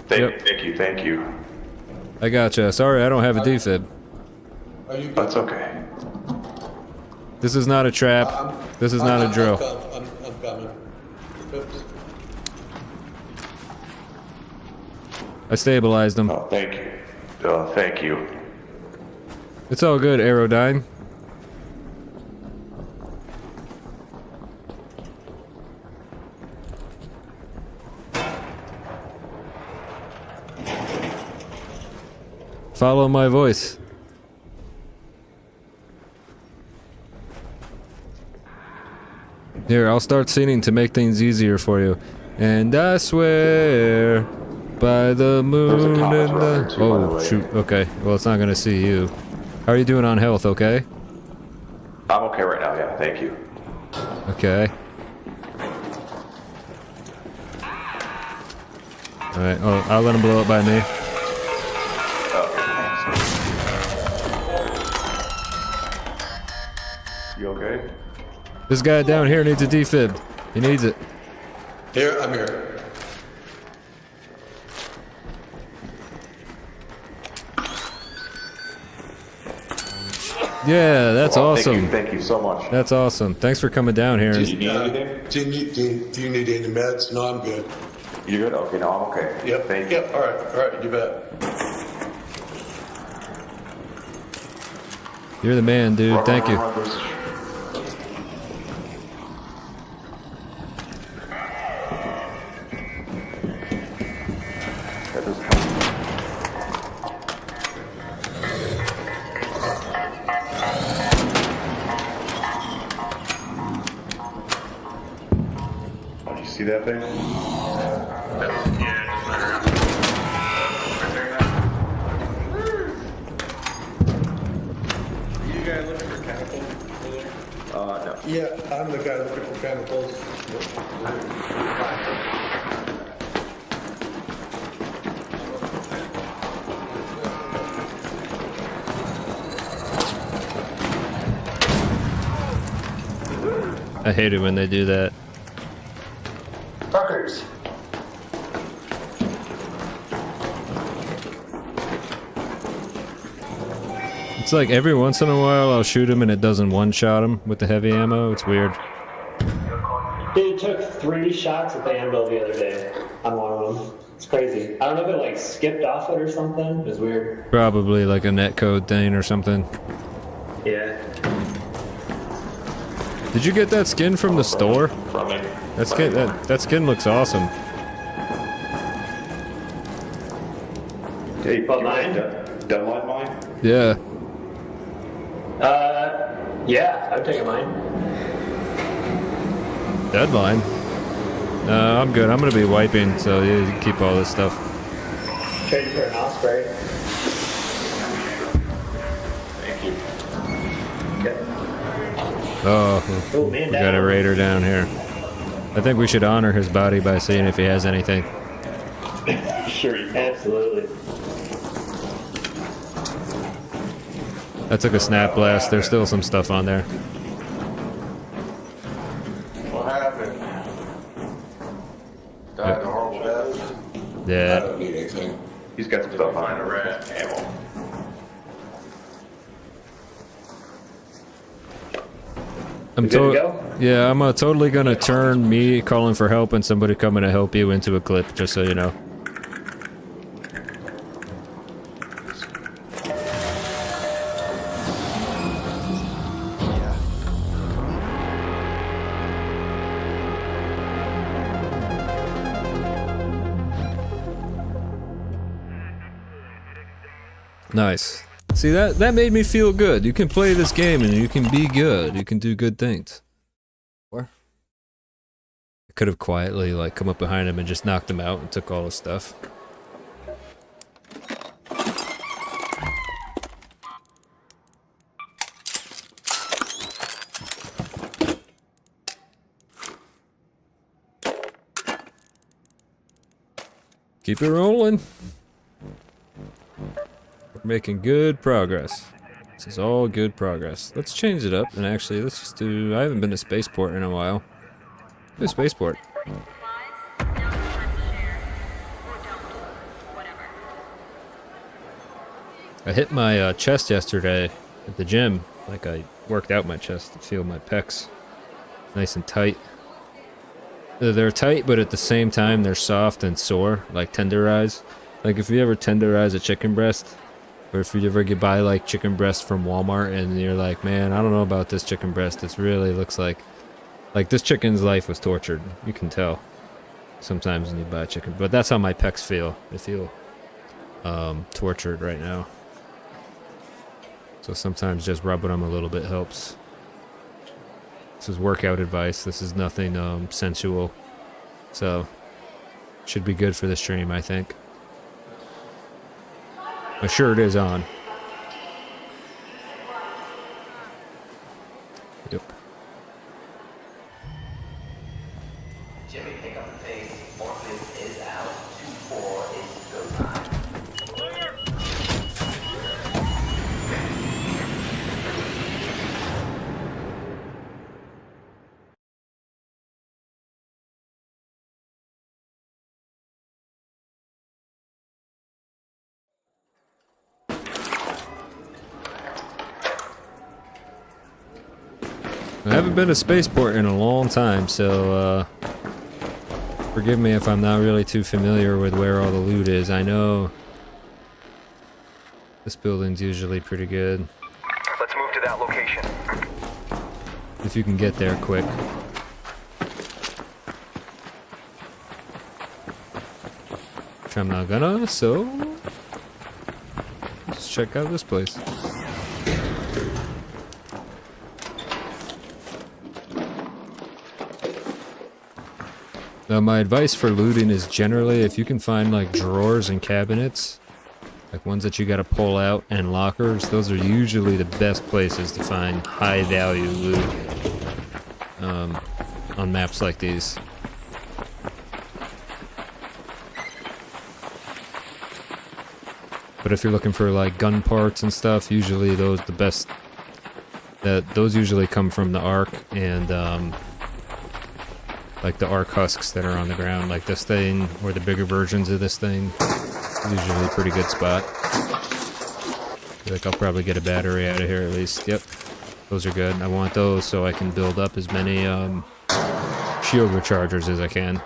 Thank you. I gotcha. Sorry, I don't have a defib. That's okay. This is not a trap. This is not a drill. I'm coming. Oops. I stabilized him. Oh, thank you. Thank you. It's all good, Aerodyne. Follow my voice. Here, I'll start singing to make things easier for you. And I swear by the moon and the... Oh, shoot. Okay. Well, it's not gonna see you. How are you doing on health, okay? I'm okay right now, yeah, thank you. Okay. Alright, oh, I'll let him blow up by me. You okay? This guy down here needs a defib. He needs it. Here, I'm here. Yeah, that's awesome. Thank you so much. That's awesome. Thanks for coming down here. Do you need anything? Do you need any meds? No, I'm good. You good? Okay, no, I'm okay. Yep. Thank you. Yep. All right, you bet. You're the man, dude. Thank you. Oh, you see that thing? You guys looking for chemicals? No. Yeah, I'm the guy looking for chemicals. I hate it when they do that. Fuckers. It's like every once in a while I'll shoot him and it doesn't one-shot him with the heavy ammo. It's weird. It took 3 shots at the anvil the other day on one of them. It's crazy. I don't know if it like skipped off it or something. It was weird. Probably like a netcode thing or something. Yeah. Did you get that skin from the store? From me. That skin looks awesome. Hey, Well, you mine? Deadline mine? Yeah. Yeah, I'd take mine. Deadline? No, I'm good. I'm gonna be wiping, so yeah, you can keep all this stuff. Trading for an Osprey. Thank you. Okay. Oh, Oh, man we got a down. raider down here. I think we should honor his body by seeing if he has anything. Sure, absolutely. I took a snap blast. There's still some stuff on there. What happened? Died a horrible death. I Yeah. don't need anything. He's got some stuff on ammo. I'm good to go? Yeah, I'm totally gonna turn me calling for help and somebody coming to help you into a clip, just so you know. Nice. See, that made me feel good. You can play this game and you can be good. You can do good things. Or I could have quietly like come up behind him and just knocked him out and took all his stuff. Keep it rolling. Making good progress. This is all good progress. Let's change it up and actually let's just do. I haven't been to Spaceport in a while. Do Spaceport. I hit my chest yesterday at the gym. Like I worked out my chest to feel my pecs nice and tight. They're tight, but at the same time they're soft and sore, like tenderized. Like if you ever tenderize a chicken breast, or if you ever get buy like chicken breast from Walmart and you're like, man, I don't know about this chicken breast. It really looks like this chicken's life was tortured. You can tell sometimes when you buy chicken, but that's how my pecs feel. They feel tortured right now. So sometimes just rubbing them a little bit helps. This is workout advice. This is nothing sensual. So should be good for the stream, I think. My shirt is on. Yep. Jimmy, pick up the pace. Morpheus is out. 2-4 is go time. I haven't been to Spaceport in a long time, so forgive me if I'm not really too familiar with where all the loot is. I know this building's usually pretty good. Let's move to that location. If you can get there quick. Which I'm not gonna, so let's check out this place. Now my advice for looting is generally if you can find like drawers and cabinets, like ones that you gotta pull out, and lockers, those are usually the best places to find high value loot on maps like these. But if you're looking for like gun parts and stuff, usually those usually come from the Ark and like the Ark husks that are on the ground, like this thing, or the bigger versions of this thing. It's usually a pretty good spot. I feel like I'll probably get a battery out of here at least. Yep, those are good. I want those so I can build up as many shield rechargers as I can.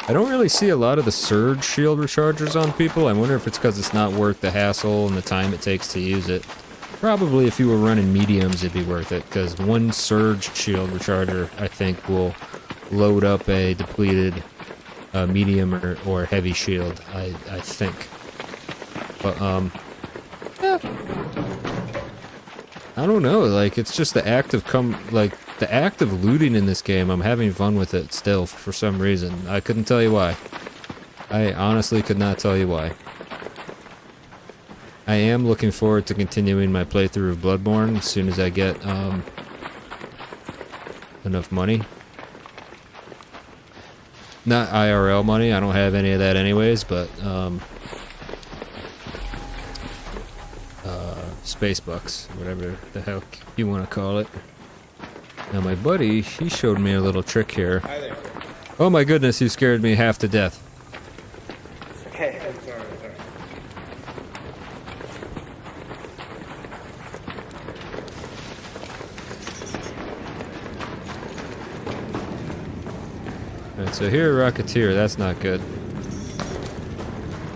I don't really see a lot of the surge shield rechargers on people. I wonder if it's because it's not worth the hassle and the time it takes to use it. Probably if you were running mediums, it'd be worth it, because one surge shield recharger, I think, will load up a depleted medium or heavy shield, I think. But, yeah. I don't know, like, it's just the act of looting in this game. I'm having fun with it still, for some reason. I couldn't tell you why. I honestly could not tell you why. I am looking forward to continuing my playthrough of Bloodborne as soon as I get enough money. Not IRL money, I don't have any of that anyways, but space bucks, whatever the hell you want to call it. Now my buddy, he showed me a little trick here. Hi there. Oh my goodness, you scared me half to death. Okay. Alright, so here, Rocketeer, that's not good.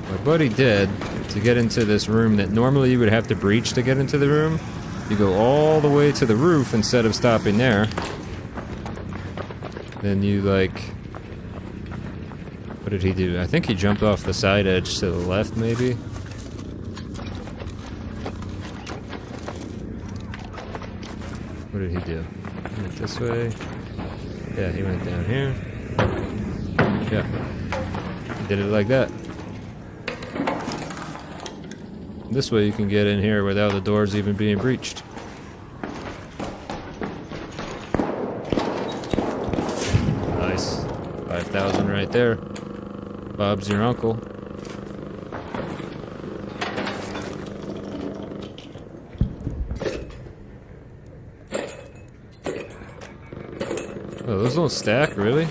My buddy did, to get into this room that normally you would have to breach to get into the room. You go all the way to the roof instead of stopping there. Then you, like... What did he do? I think he jumped off the side edge to the left, maybe? What did he do? He went this way. Yeah, he went down here. Yeah. He did it like that. This way you can get in here without the doors even being breached. Nice. 5,000 right there. Bob's your uncle. Oh, those don't stack, really?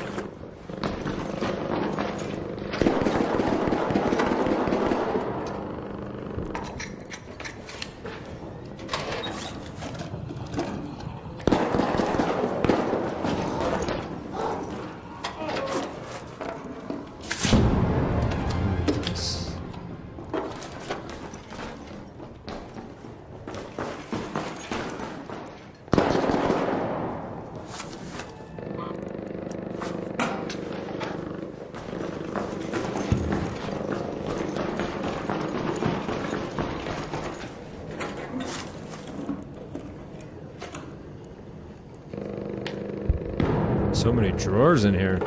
So many drawers in here.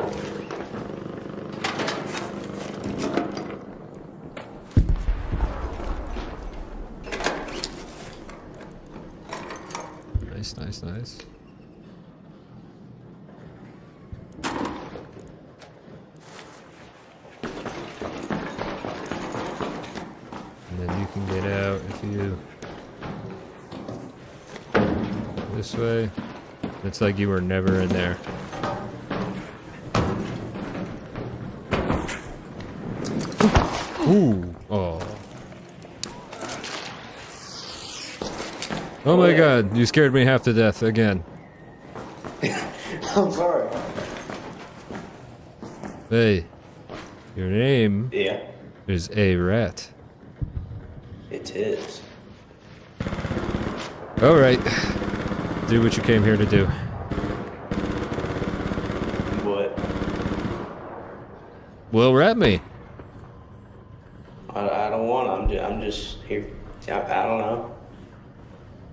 Nice, nice, nice. And then you can get out if you... this way. It's like you were never in there. Ooh. Oh. Oh my god, you scared me half to death again. I'm sorry. Hey. Your name Yeah, is A Rat. it is. Alright. Do what you came here to do. What? Well, rat me. I don't want to. I'm just here. I don't know.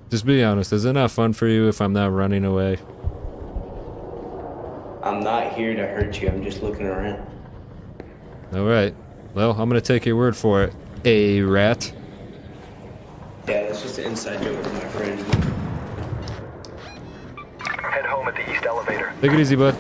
Just be honest, is it not fun for you if I'm not running away? I'm not here to hurt you. I'm just looking around. Alright. Well, I'm gonna take your word for it. A rat. Yeah, that's just an inside joke with my friends. Head home at the east elevator. Take it easy, bud.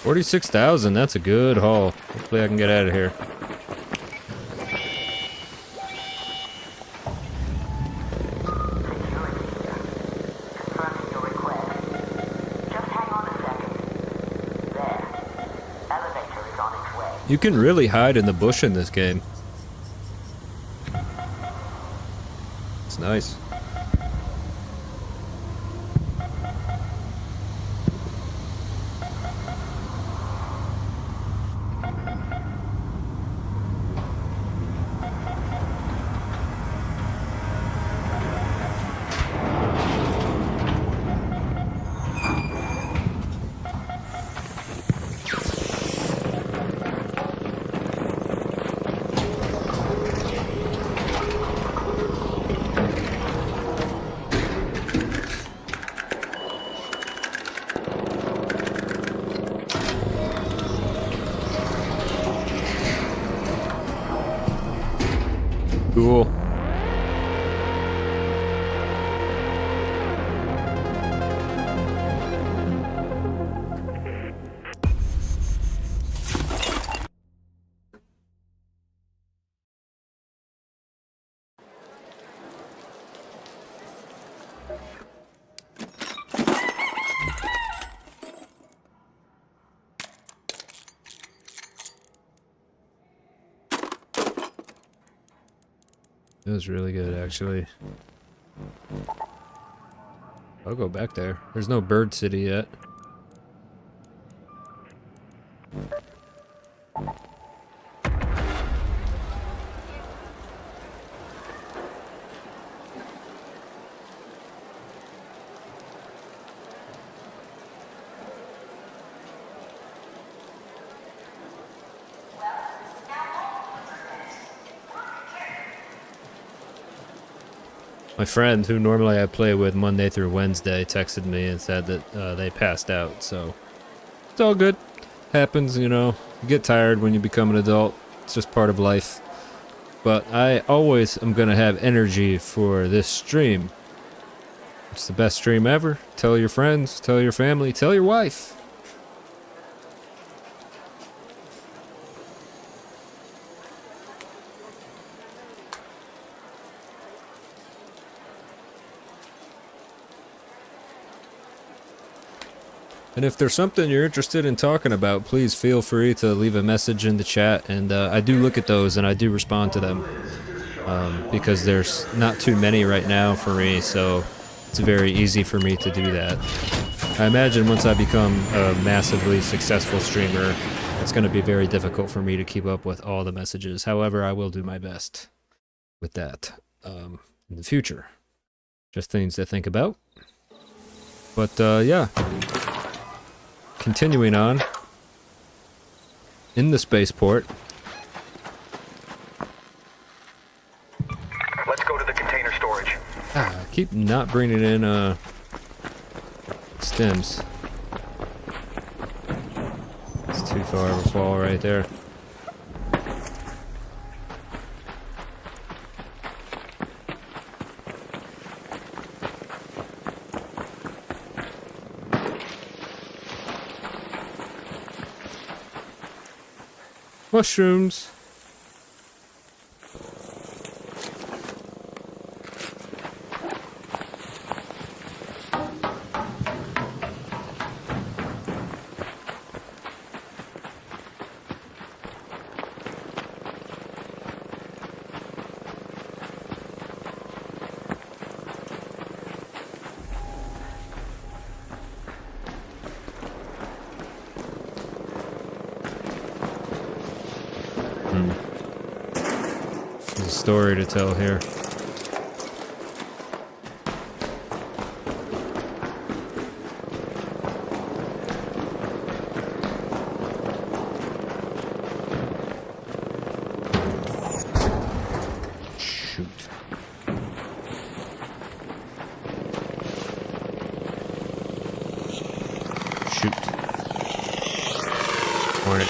$46,000, that's a good haul. Hopefully I can get out of here. Confirming your request. Just hang on a second. There. Elevator is on its way. You can really hide in the bush in this game. It's nice. Cool. It was really good, actually. I'll go back there. There's no Bird City yet. My friend, who normally I play with Monday through Wednesday, texted me and said that they passed out, so it's all good. Happens, you know. You get tired when you become an adult. It's just part of life. But I always am going to have energy for this stream. It's the best stream ever. Tell your friends, tell your family, tell your wife. And if there's something you're interested in talking about, please feel free to leave a message in the chat, and I do look at those and I do respond to them, because there's not too many right now for me, so it's very easy for me to do that. I imagine once I become a massively successful streamer, it's going to be very difficult for me to keep up with all the messages. However, I will do my best with that in the future. Just things to think about. But yeah. Continuing on, in the spaceport. Let's go to the container storage. I keep not bringing in stems. It's too far of a fall right there. Mushrooms. There's a story to tell here. Shoot. Shoot. Hornet.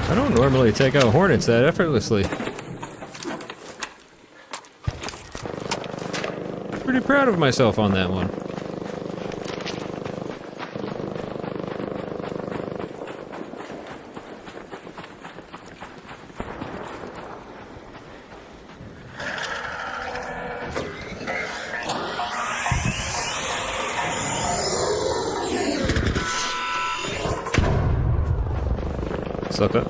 I don't normally take out hornets that effortlessly. Pretty proud of myself on that one. Sucker.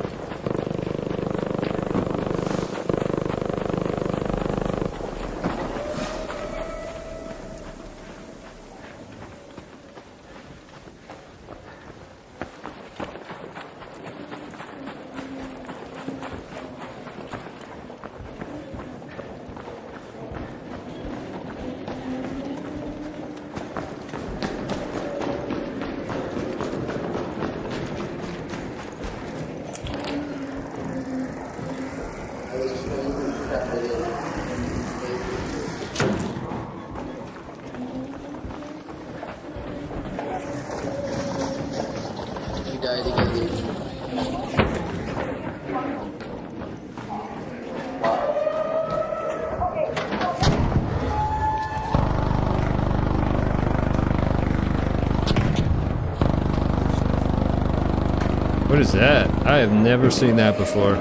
What is that? I have never seen that before.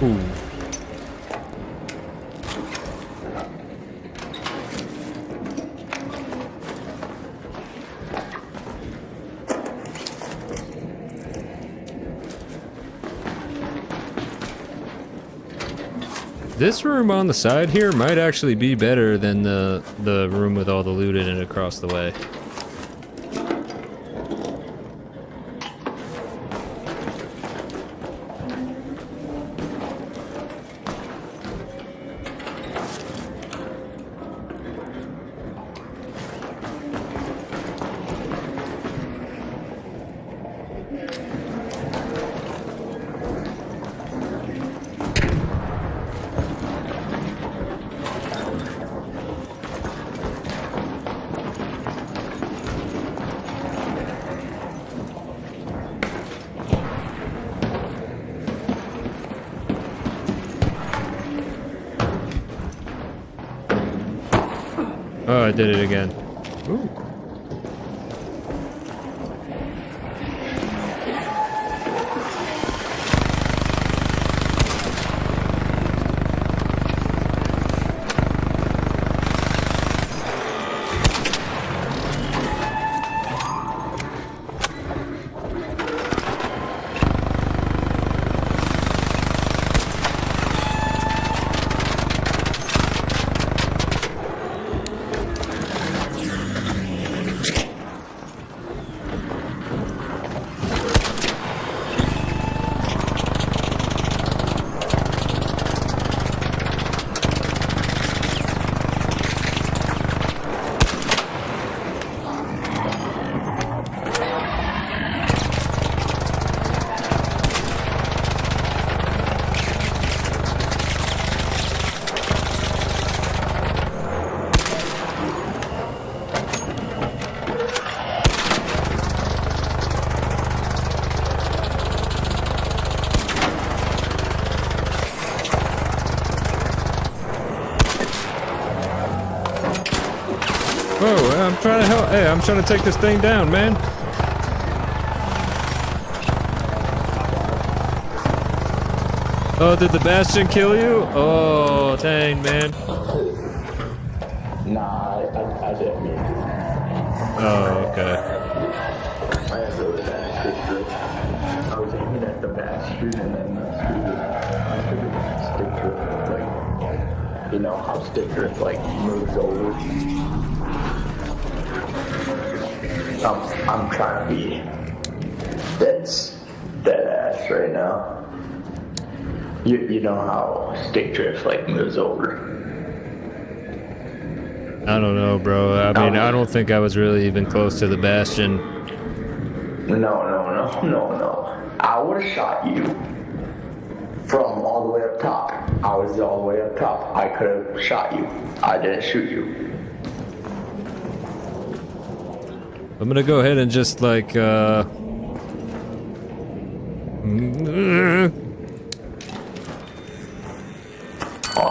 Ooh. This room on the side here might actually be better than the room with all the loot in it across the way. Oh, I did it again. Ooh. Whoa, I'm trying to help. Hey, I'm trying to take this thing down, man. Oh, did the Bastion kill you? Oh, dang, man. Nah, I didn't mean to. Oh, okay. I had really bad stick. I was aiming at the Bastion and then I figured that stick drift, like, you know how stick drift, like, moves over. I'm trying to be dead ass right now. You know how stick drift like moves over. I don't know, bro. I mean, I don't think I was really even close to the Bastion. No. I would have shot you from all the way up top. I was all the way up top. I could have shot you. I didn't shoot you. I'm gonna go ahead and just like, Oh,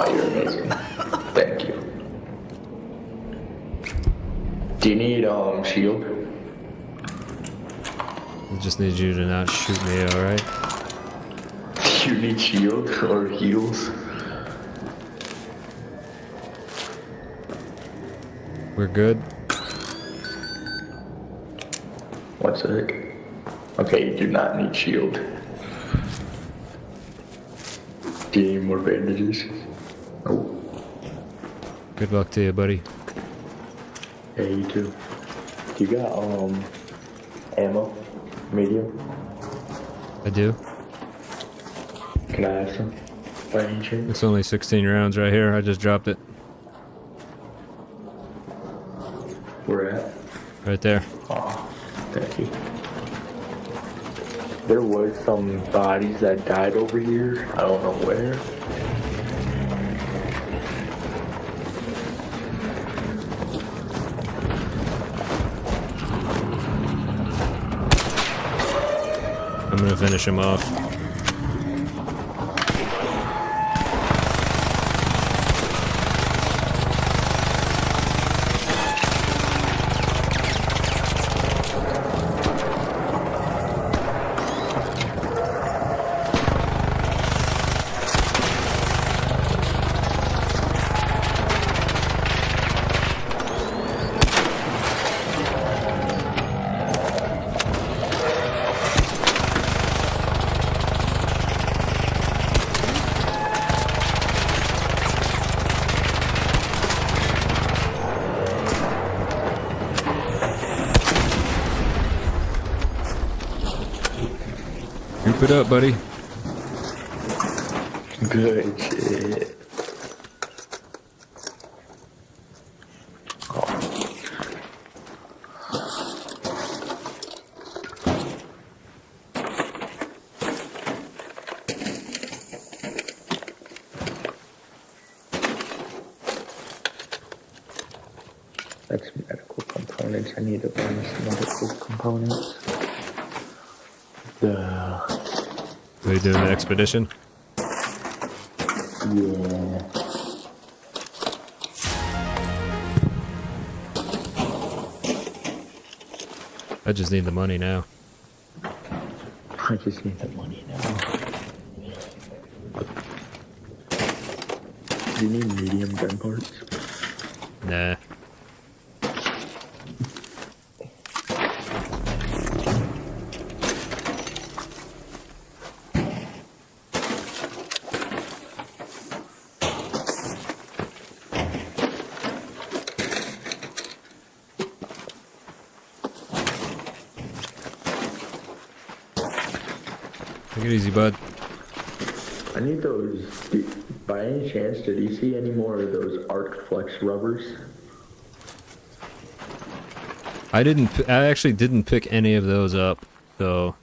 you're amazing. Thank you. Do you need shield? I just need you to not shoot me, alright? You need shield or heals? We're good. One sec. Okay, you do not need shield. Do you need more bandages? Oh. Good luck to you, buddy. Yeah, you too. Do you got ammo? Medium? I do. Can I have some? By any chance? It's only 16 rounds right here. I just dropped it. Where at? Right there. Oh, thank you. There was some bodies that died over here. I don't know where. I'm gonna finish him off. Keep it up, buddy. Good shit. That's medical components. I need to find some medical components. Are you doing the expedition? Yeah. I just need the money now. I just need the money now. Do you need medium gun parts? Nah. Take it easy, bud. I need those. By any chance, did you see any more of those Arc Flex rubbers? I actually didn't pick any of those up, so.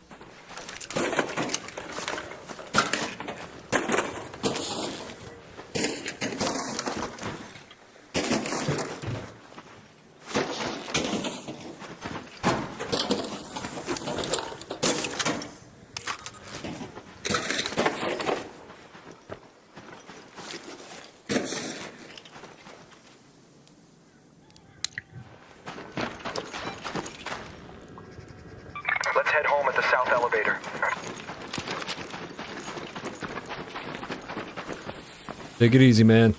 Let's head home at the south elevator. Take it easy, man.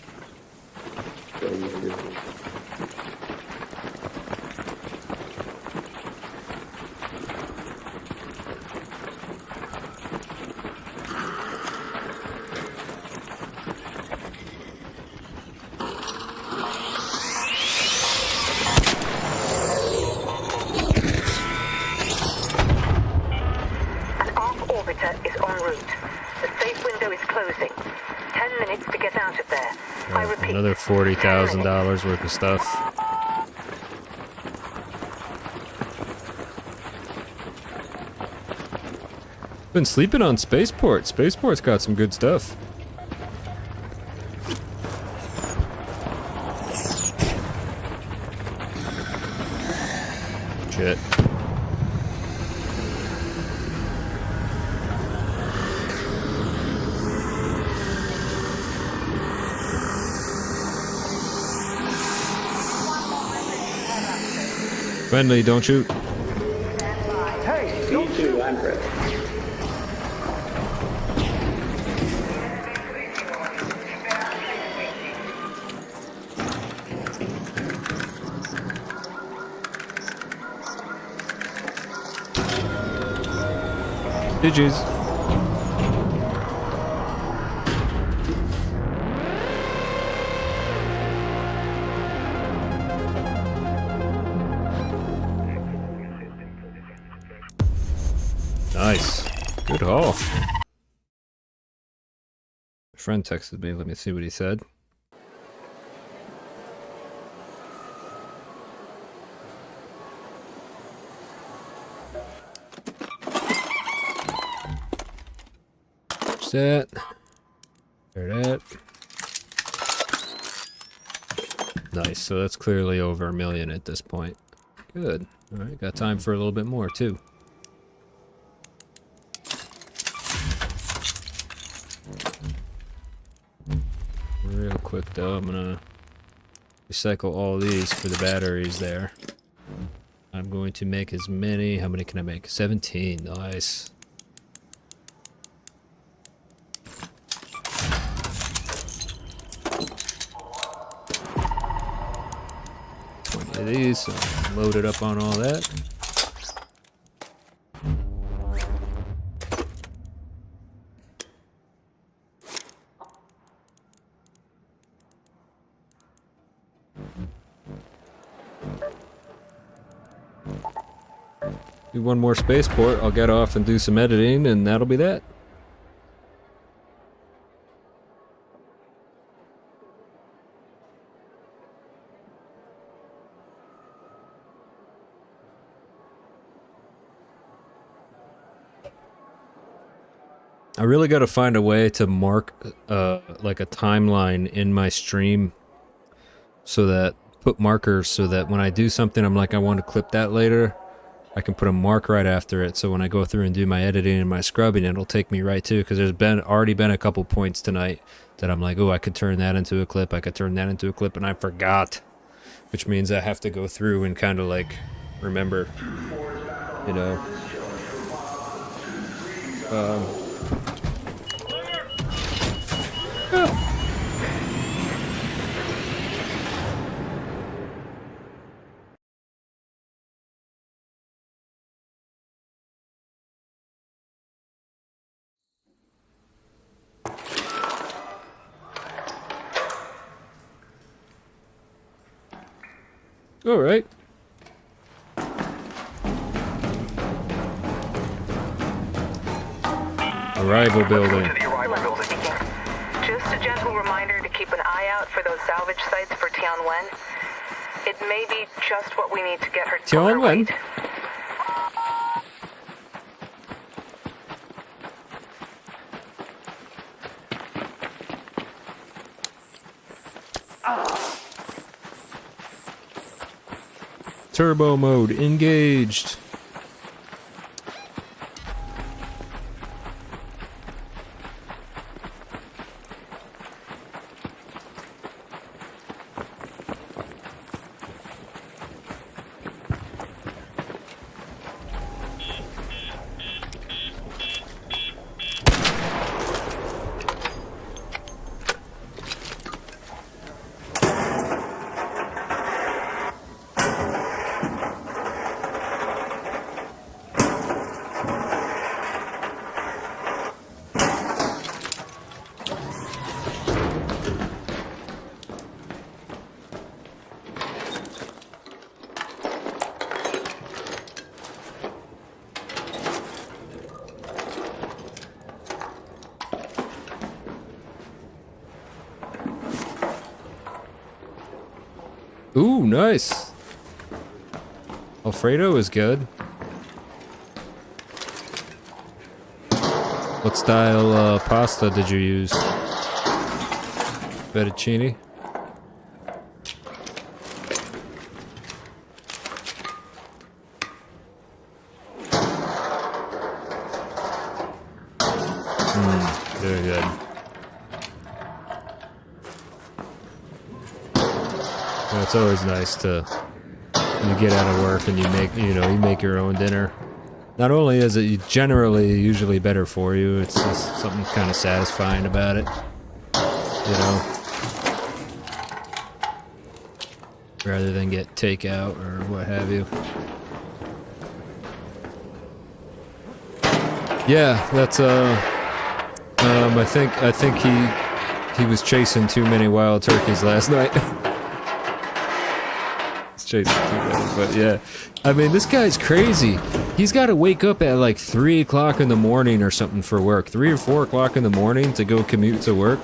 An ARC orbiter is en route. The safe window is closing. 10 minutes to get out of there. I repeat. Another $40,000 worth of stuff. Been sleeping on Spaceport. Spaceport's got some good stuff. Shit. Friendly, don't shoot. Me too, I'm ready. GG's. Nice. Good haul. A friend texted me. Let me see what he said. That. There that. Nice. So that's clearly over $1 million at this point. Good. All right. Got time for a little bit more too. Real quick though, I'm gonna recycle all these for the batteries there. I'm going to make as many. How many can I make? 17. Nice. Of these, so load it up on all that. Do one more spaceport, I'll get off and do some editing, and that'll be that. I really got to find a way to mark like a timeline in my stream so that put markers so that when I do something I'm like I want to clip that later, I can put a mark right after it, so when I go through and do my editing and my scrubbing it'll take me right to, because there's already been a couple points tonight that I'm like, oh, I could turn that into a clip, I could turn that into a clip, and I forgot, which means I have to go through and kind of like remember. you know. All right. Arrival building. Just a gentle reminder to keep an eye out for those salvage sites for Tianwen. It may be just what we need to get her to her Tianwen? weight. Turbo mode engaged. Ooh, nice. Alfredo is good. What style pasta did you use? Fettuccine? Very good. Yeah, it's always nice to you get out of work and you make your own dinner. Not only is it generally usually better for you, it's just something kind of satisfying about it, you know, rather than get takeout or what have you. Yeah, that's I think he was chasing too many wild turkeys last night. Chasing too many, but yeah, I mean, this guy's crazy. He's got to wake up at like 3 o'clock in the morning or something for work, 3 or 4 o'clock in the morning to go commute to work,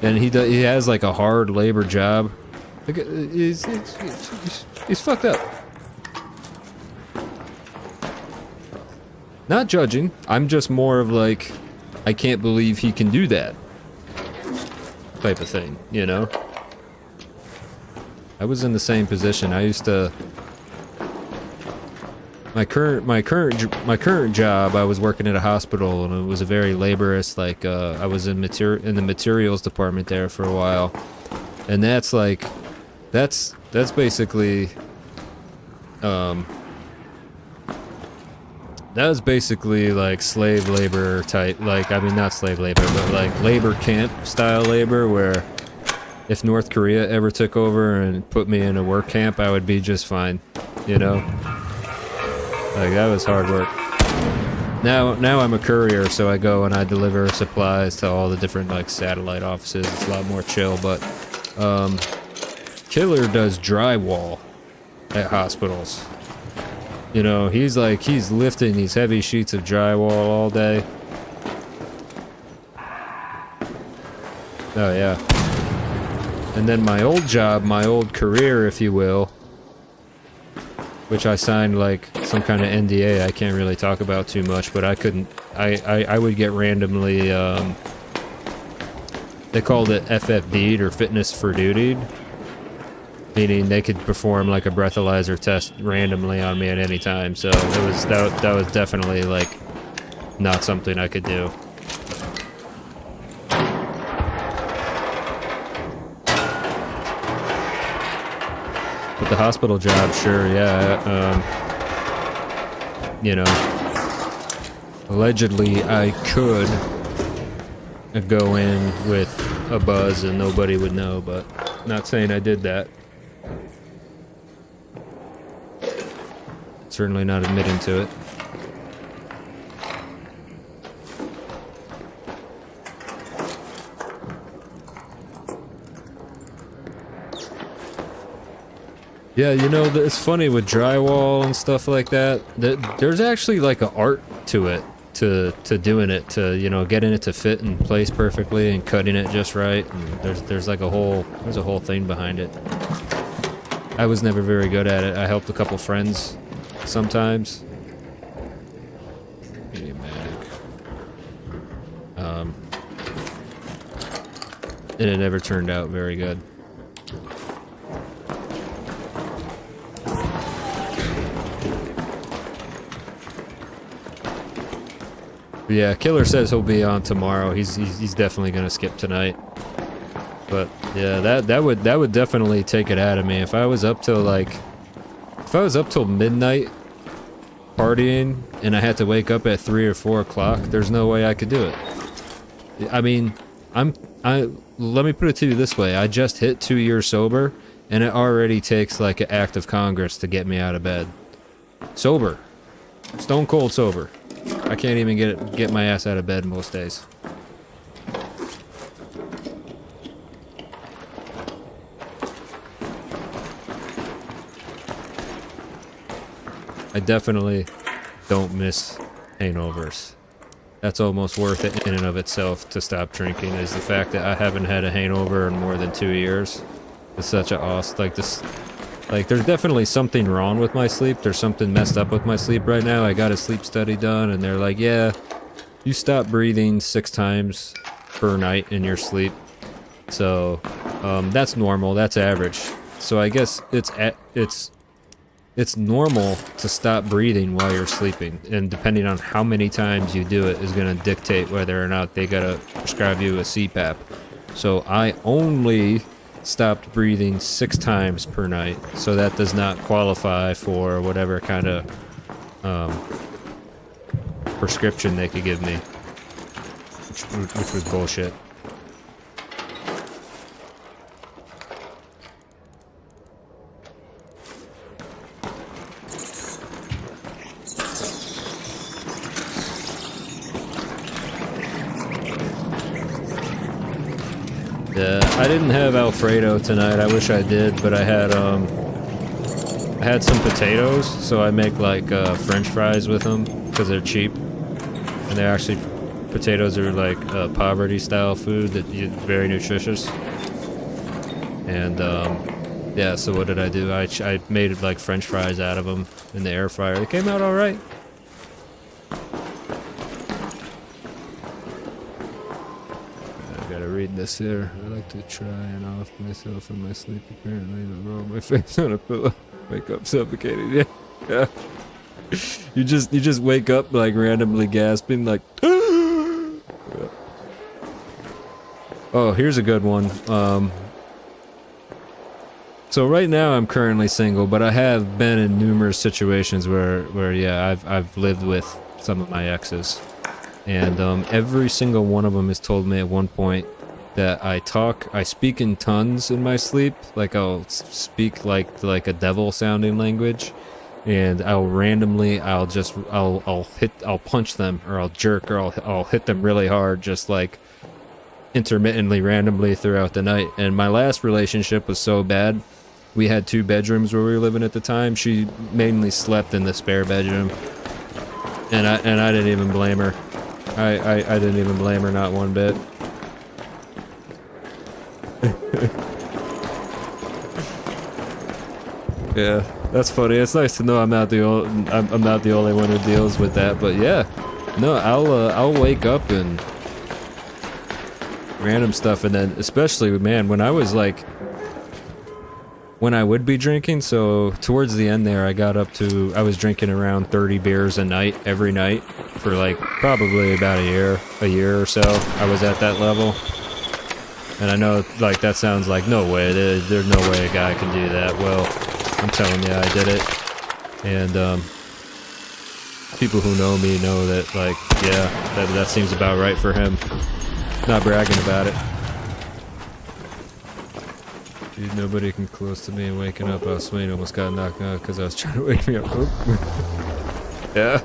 and he has like a hard labor job. Like, he's fucked up. Not judging. I'm just more of like, I can't believe he can do that type of thing, you know? I was in the same position. I used to my current job, I was working at a hospital, and it was a very laborious, like I was in the materials department there for a while. And that's like that's basically that was basically like slave labor type, like, I mean, not slave labor, but like labor camp style labor, where if North Korea ever took over and put me in a work camp, I would be just fine, you know? Like, that was hard work. Now I'm a courier, so I go and I deliver supplies to all the different, like, satellite offices. It's a lot more chill, but Killer does drywall at hospitals. You know, he's lifting these heavy sheets of drywall all day. Oh, yeah. And then my old job, my old career, if you will, which I signed like some kind of NDA I can't really talk about too much, but I would get randomly, they called it FFD'd, or fitness for duty, meaning they could perform like a breathalyzer test randomly on me at any time. So that was definitely like not something I could do. But the hospital job, sure, yeah. you know, allegedly I could go in with a buzz and nobody would know, but not saying I did that. Certainly not admitting to it. Yeah, you know, it's funny with drywall and stuff like that. There's actually like an art to it, to doing it, to, you know, getting it to fit in place perfectly and cutting it just right. And there's like a whole thing behind it. I was never very good at it. I helped a couple friends sometimes. And it never turned out very good. But yeah, Killer says he'll be on tomorrow. He's definitely gonna skip tonight. But yeah, that would definitely take it out of me if I was up till midnight partying and I had to wake up at 3 or 4 o'clock. There's no way I could do it. I mean, let me put it to you this way: I just hit 2 years sober, and it already takes like an act of Congress to get me out of bed. Sober, stone cold sober. I can't even get my ass out of bed most days. I definitely don't miss hangovers. That's almost worth it in and of itself to stop drinking, is the fact that I haven't had a hangover in more than 2 years. It's such a like, there's definitely something wrong with my sleep. There's something messed up with my sleep right now. I got a sleep study done, and they're like, yeah, you stop breathing 6 times per night in your sleep. So, that's normal. That's average. So I guess it's normal to stop breathing while you're sleeping, and depending on how many times you do it is going to dictate whether or not they gotta prescribe you a CPAP. So I only stopped breathing 6 times per night, so that does not qualify for whatever kind of prescription they could give me, which was bullshit. Yeah, I didn't have Alfredo tonight. I wish I did, but I had some potatoes, so I make like French fries with them because they're cheap, and they're actually, potatoes are like poverty style food that very nutritious. And yeah, so what did I do? I made like French fries out of them in the air fryer. It came out all right. Read this here. I like to try and off myself in my sleep. Apparently, I roll my face on a pillow, wake up suffocated. Yeah, yeah. You just wake up like randomly gasping, like. Oh, here's a good one. So right now I'm currently single, but I have been in numerous situations where yeah, I've lived with some of my exes, and every single one of them has told me at one point that I speak in tongues in my sleep. Like I'll speak like a devil sounding language, and I'll punch them, or I'll jerk, or I'll hit them really hard, just like intermittently, randomly throughout the night. And my last relationship was so bad. We had 2 bedrooms where we were living at the time. She mainly slept in the spare bedroom, and I didn't even blame her. I didn't even blame her, not one bit. Yeah, that's funny. It's nice to know I'm not the only one who deals with that. But yeah, no, I'll wake up and random stuff, and then especially, man, when I would be drinking. So towards the end there, I was drinking around 30 beers a night, every night, for like probably about a year or so. I was at that level. And I know, like, that sounds like, no way, there's no way a guy can do that. Well, I'm telling you, I did it. And, people who know me know that, like, yeah, that seems about right for him. Not bragging about it. Dude, nobody can close to me and waking up. Swain almost got knocked out because I was trying to wake me up. Yeah.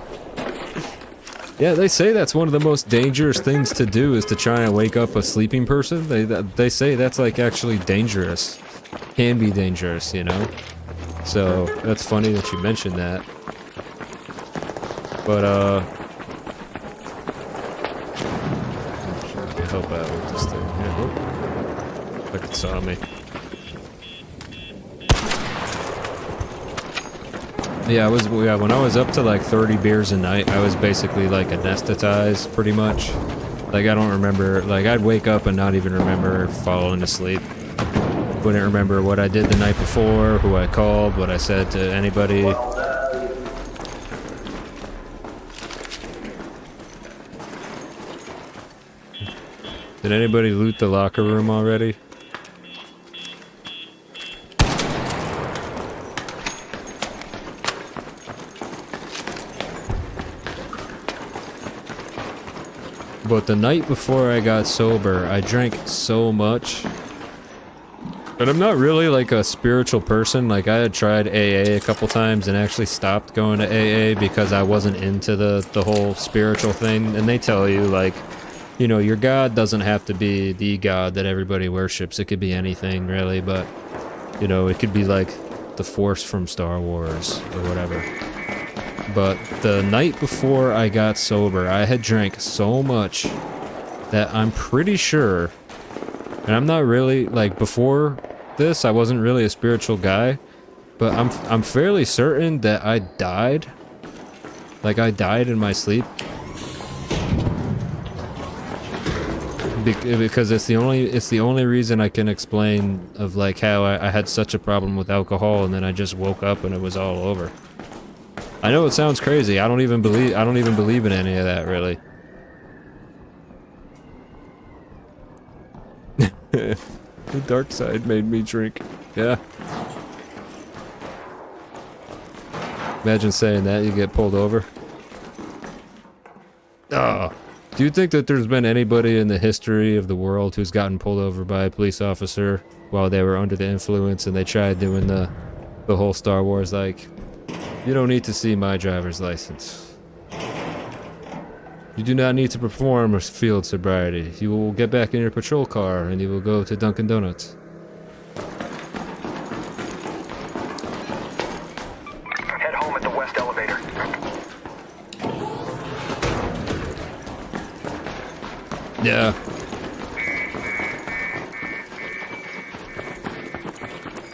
Yeah, they say that's one of the most dangerous things to do is to try and wake up a sleeping person. They say that's like actually dangerous. Can be dangerous, you know? So, that's funny that you mentioned that. But, I can help out with this thing. Yeah, oh. Like it saw me. Yeah, when I was up to like 30 beers a night, I was basically like anesthetized pretty much. Like I don't remember, like I'd wake up and not even remember falling asleep. Wouldn't remember what I did the night before, who I called, what I said to anybody. Did anybody loot the locker room already? But the night before I got sober, I drank so much. And I'm not really like a spiritual person. Like I had tried AA a couple times and actually stopped going to AA because I wasn't into the whole spiritual thing. And they tell you like, you know, your God doesn't have to be the God that everybody worships. It could be anything really, but you know, it could be like the Force from Star Wars or whatever. But the night before I got sober, I had drank so much that I'm pretty sure, and I'm not really, like, before this, I wasn't really a spiritual guy, but I'm fairly certain that I died. Like, I died in my sleep. Because it's the only reason I can explain of, like, how I had such a problem with alcohol, and then I just woke up and it was all over. I know it sounds crazy. I don't even believe in any of that, really. The dark side made me drink. Yeah. Imagine saying that, you get pulled over. Oh. Do you think that there's been anybody in the history of the world who's gotten pulled over by a police officer while they were under the influence and they tried doing the whole Star Wars, like, you don't need to see my driver's license. You do not need to perform a field sobriety. You will get back in your patrol car and you will go to Dunkin' Donuts. Head home at the west elevator. Yeah.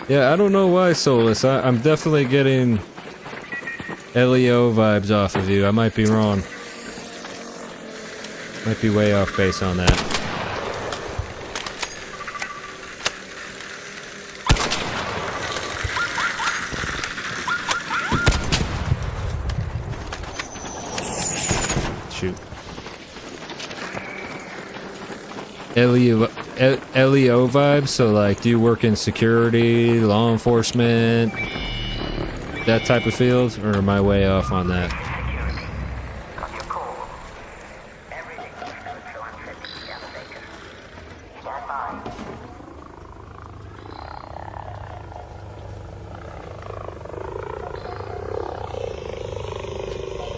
Yeah, I don't know why, Solus. I'm definitely getting LEO vibes off of you. I might be wrong. Might be way off base on that. Shoot. LEO vibes? So like, do you work in security, law enforcement, that type of field? Or am I way off on that?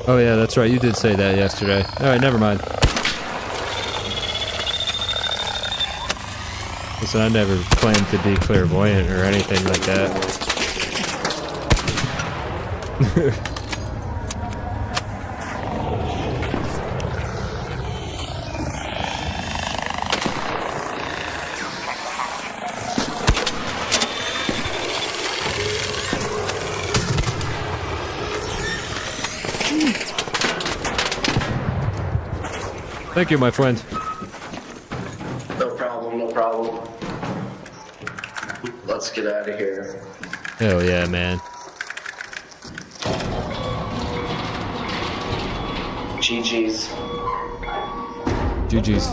Oh yeah, that's right, you did say that yesterday. Alright, never mind. Listen, I never claimed to be clairvoyant or anything like that. Thank you, my friend. No problem, no problem. Let's get out of here. Hell yeah, man. GG's. GG's.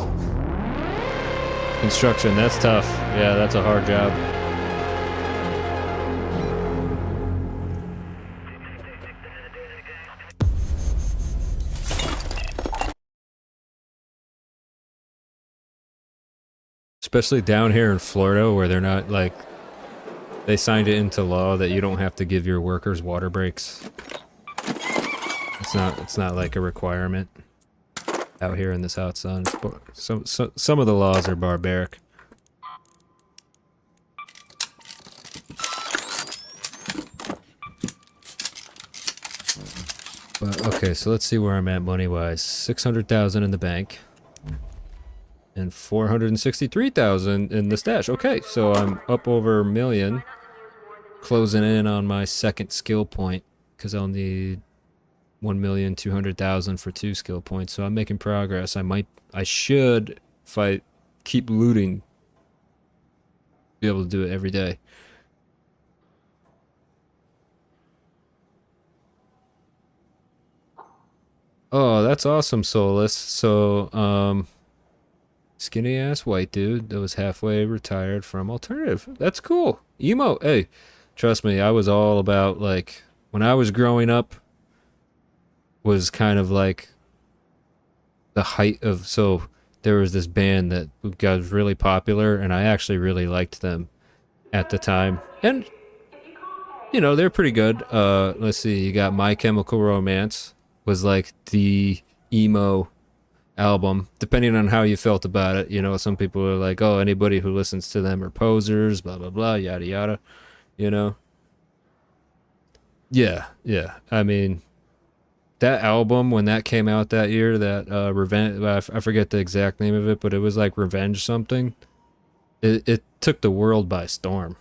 Construction, that's tough. Yeah, that's a hard job. Especially down here in Florida where they're not like, they signed it into law that you don't have to give your workers water breaks. It's not like a requirement out here in the South Sun. Some of the laws are barbaric. But okay, so let's see where I'm at money-wise. 600,000 in the bank. And 463,000 in the stash. Okay, so I'm up over a million. Closing in on my second skill point. Because I'll need 1,200,000 for 2 skill points. So I'm making progress. I should, if I keep looting, be able to do it every day. Oh, that's awesome, Solus. So, skinny ass white dude that was halfway retired from alternative. That's cool. Emo. Hey, trust me, I was all about, like, when I was growing up, was kind of like the height of, so there was this band that got really popular, and I actually really liked them at the time. And, you know, they're pretty good. Let's see, you got My Chemical Romance was like the emo album, depending on how you felt about it. You know, some people are like, oh, anybody who listens to them are posers, blah, blah, blah, yada, yada, you know? Yeah. I mean, that album, when that came out that year, that Revenge, I forget the exact name of it, but it was like Revenge something. It took the world by storm.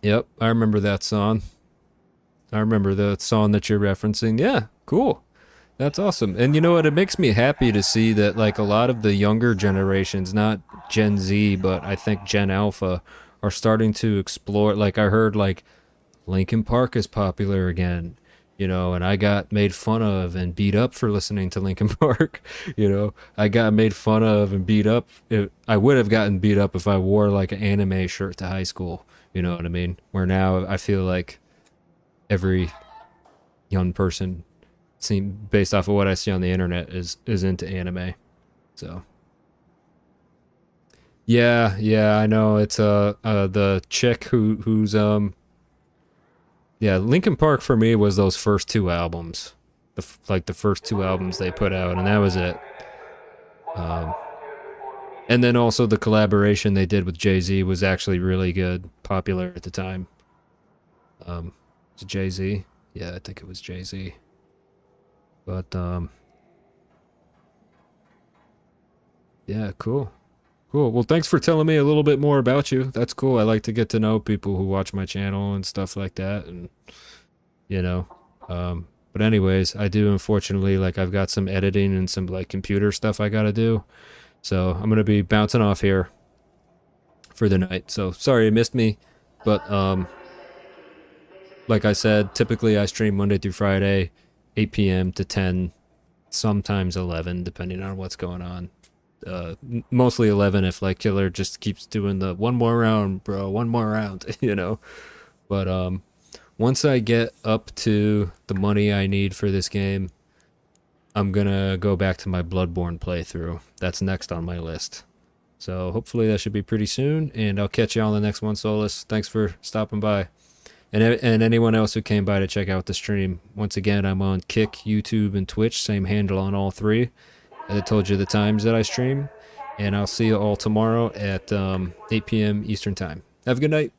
Yep, I remember that song. I remember the song that you're referencing. Yeah, cool. That's awesome. And you know what? It makes me happy to see that, like, a lot of the younger generations, not Gen Z, but I think Gen Alpha, are starting to explore. Like, I heard, like, Linkin Park is popular again, you know, and I got made fun of and beat up for listening to Linkin Park. You know, I got made fun of and beat up. I would have gotten beat up if I wore, like, an anime shirt to high school. You know what I mean? Where now I feel like every young person, based off of what I see on the internet, is into anime. So yeah, I know. It's the chick who's yeah, Linkin Park for me was those first 2 albums, like the first 2 albums they put out, and that was it. And then also the collaboration they did with Jay-Z was actually really good, popular at the time. Was it Jay-Z? Yeah, I think it was Jay-Z. But, yeah, cool. Cool. Well, thanks for telling me a little bit more about you. That's cool. I like to get to know people who watch my channel and stuff like that. And, you know, but anyways, I do, unfortunately, like, I've got some editing and some, like, computer stuff I gotta do. So I'm going to be bouncing off here for the night. So sorry you missed me. But like I said, typically I stream Monday through Friday, 8 p.m. to 10, sometimes 11, depending on what's going on. Mostly 11 if, like, Killer just keeps doing the one more round, bro, one more round, you know. But once I get up to the money I need for this game, I'm gonna go back to my Bloodborne playthrough. That's next on my list. So hopefully that should be pretty soon, and I'll catch you on the next one, Solus. Thanks for stopping by. And anyone else who came by to check out the stream. Once again, I'm on Kick, YouTube, and Twitch. Same handle on all 3. As I told you the times that I stream. And I'll see you all tomorrow at 8 p.m. Eastern Time. Have a good night.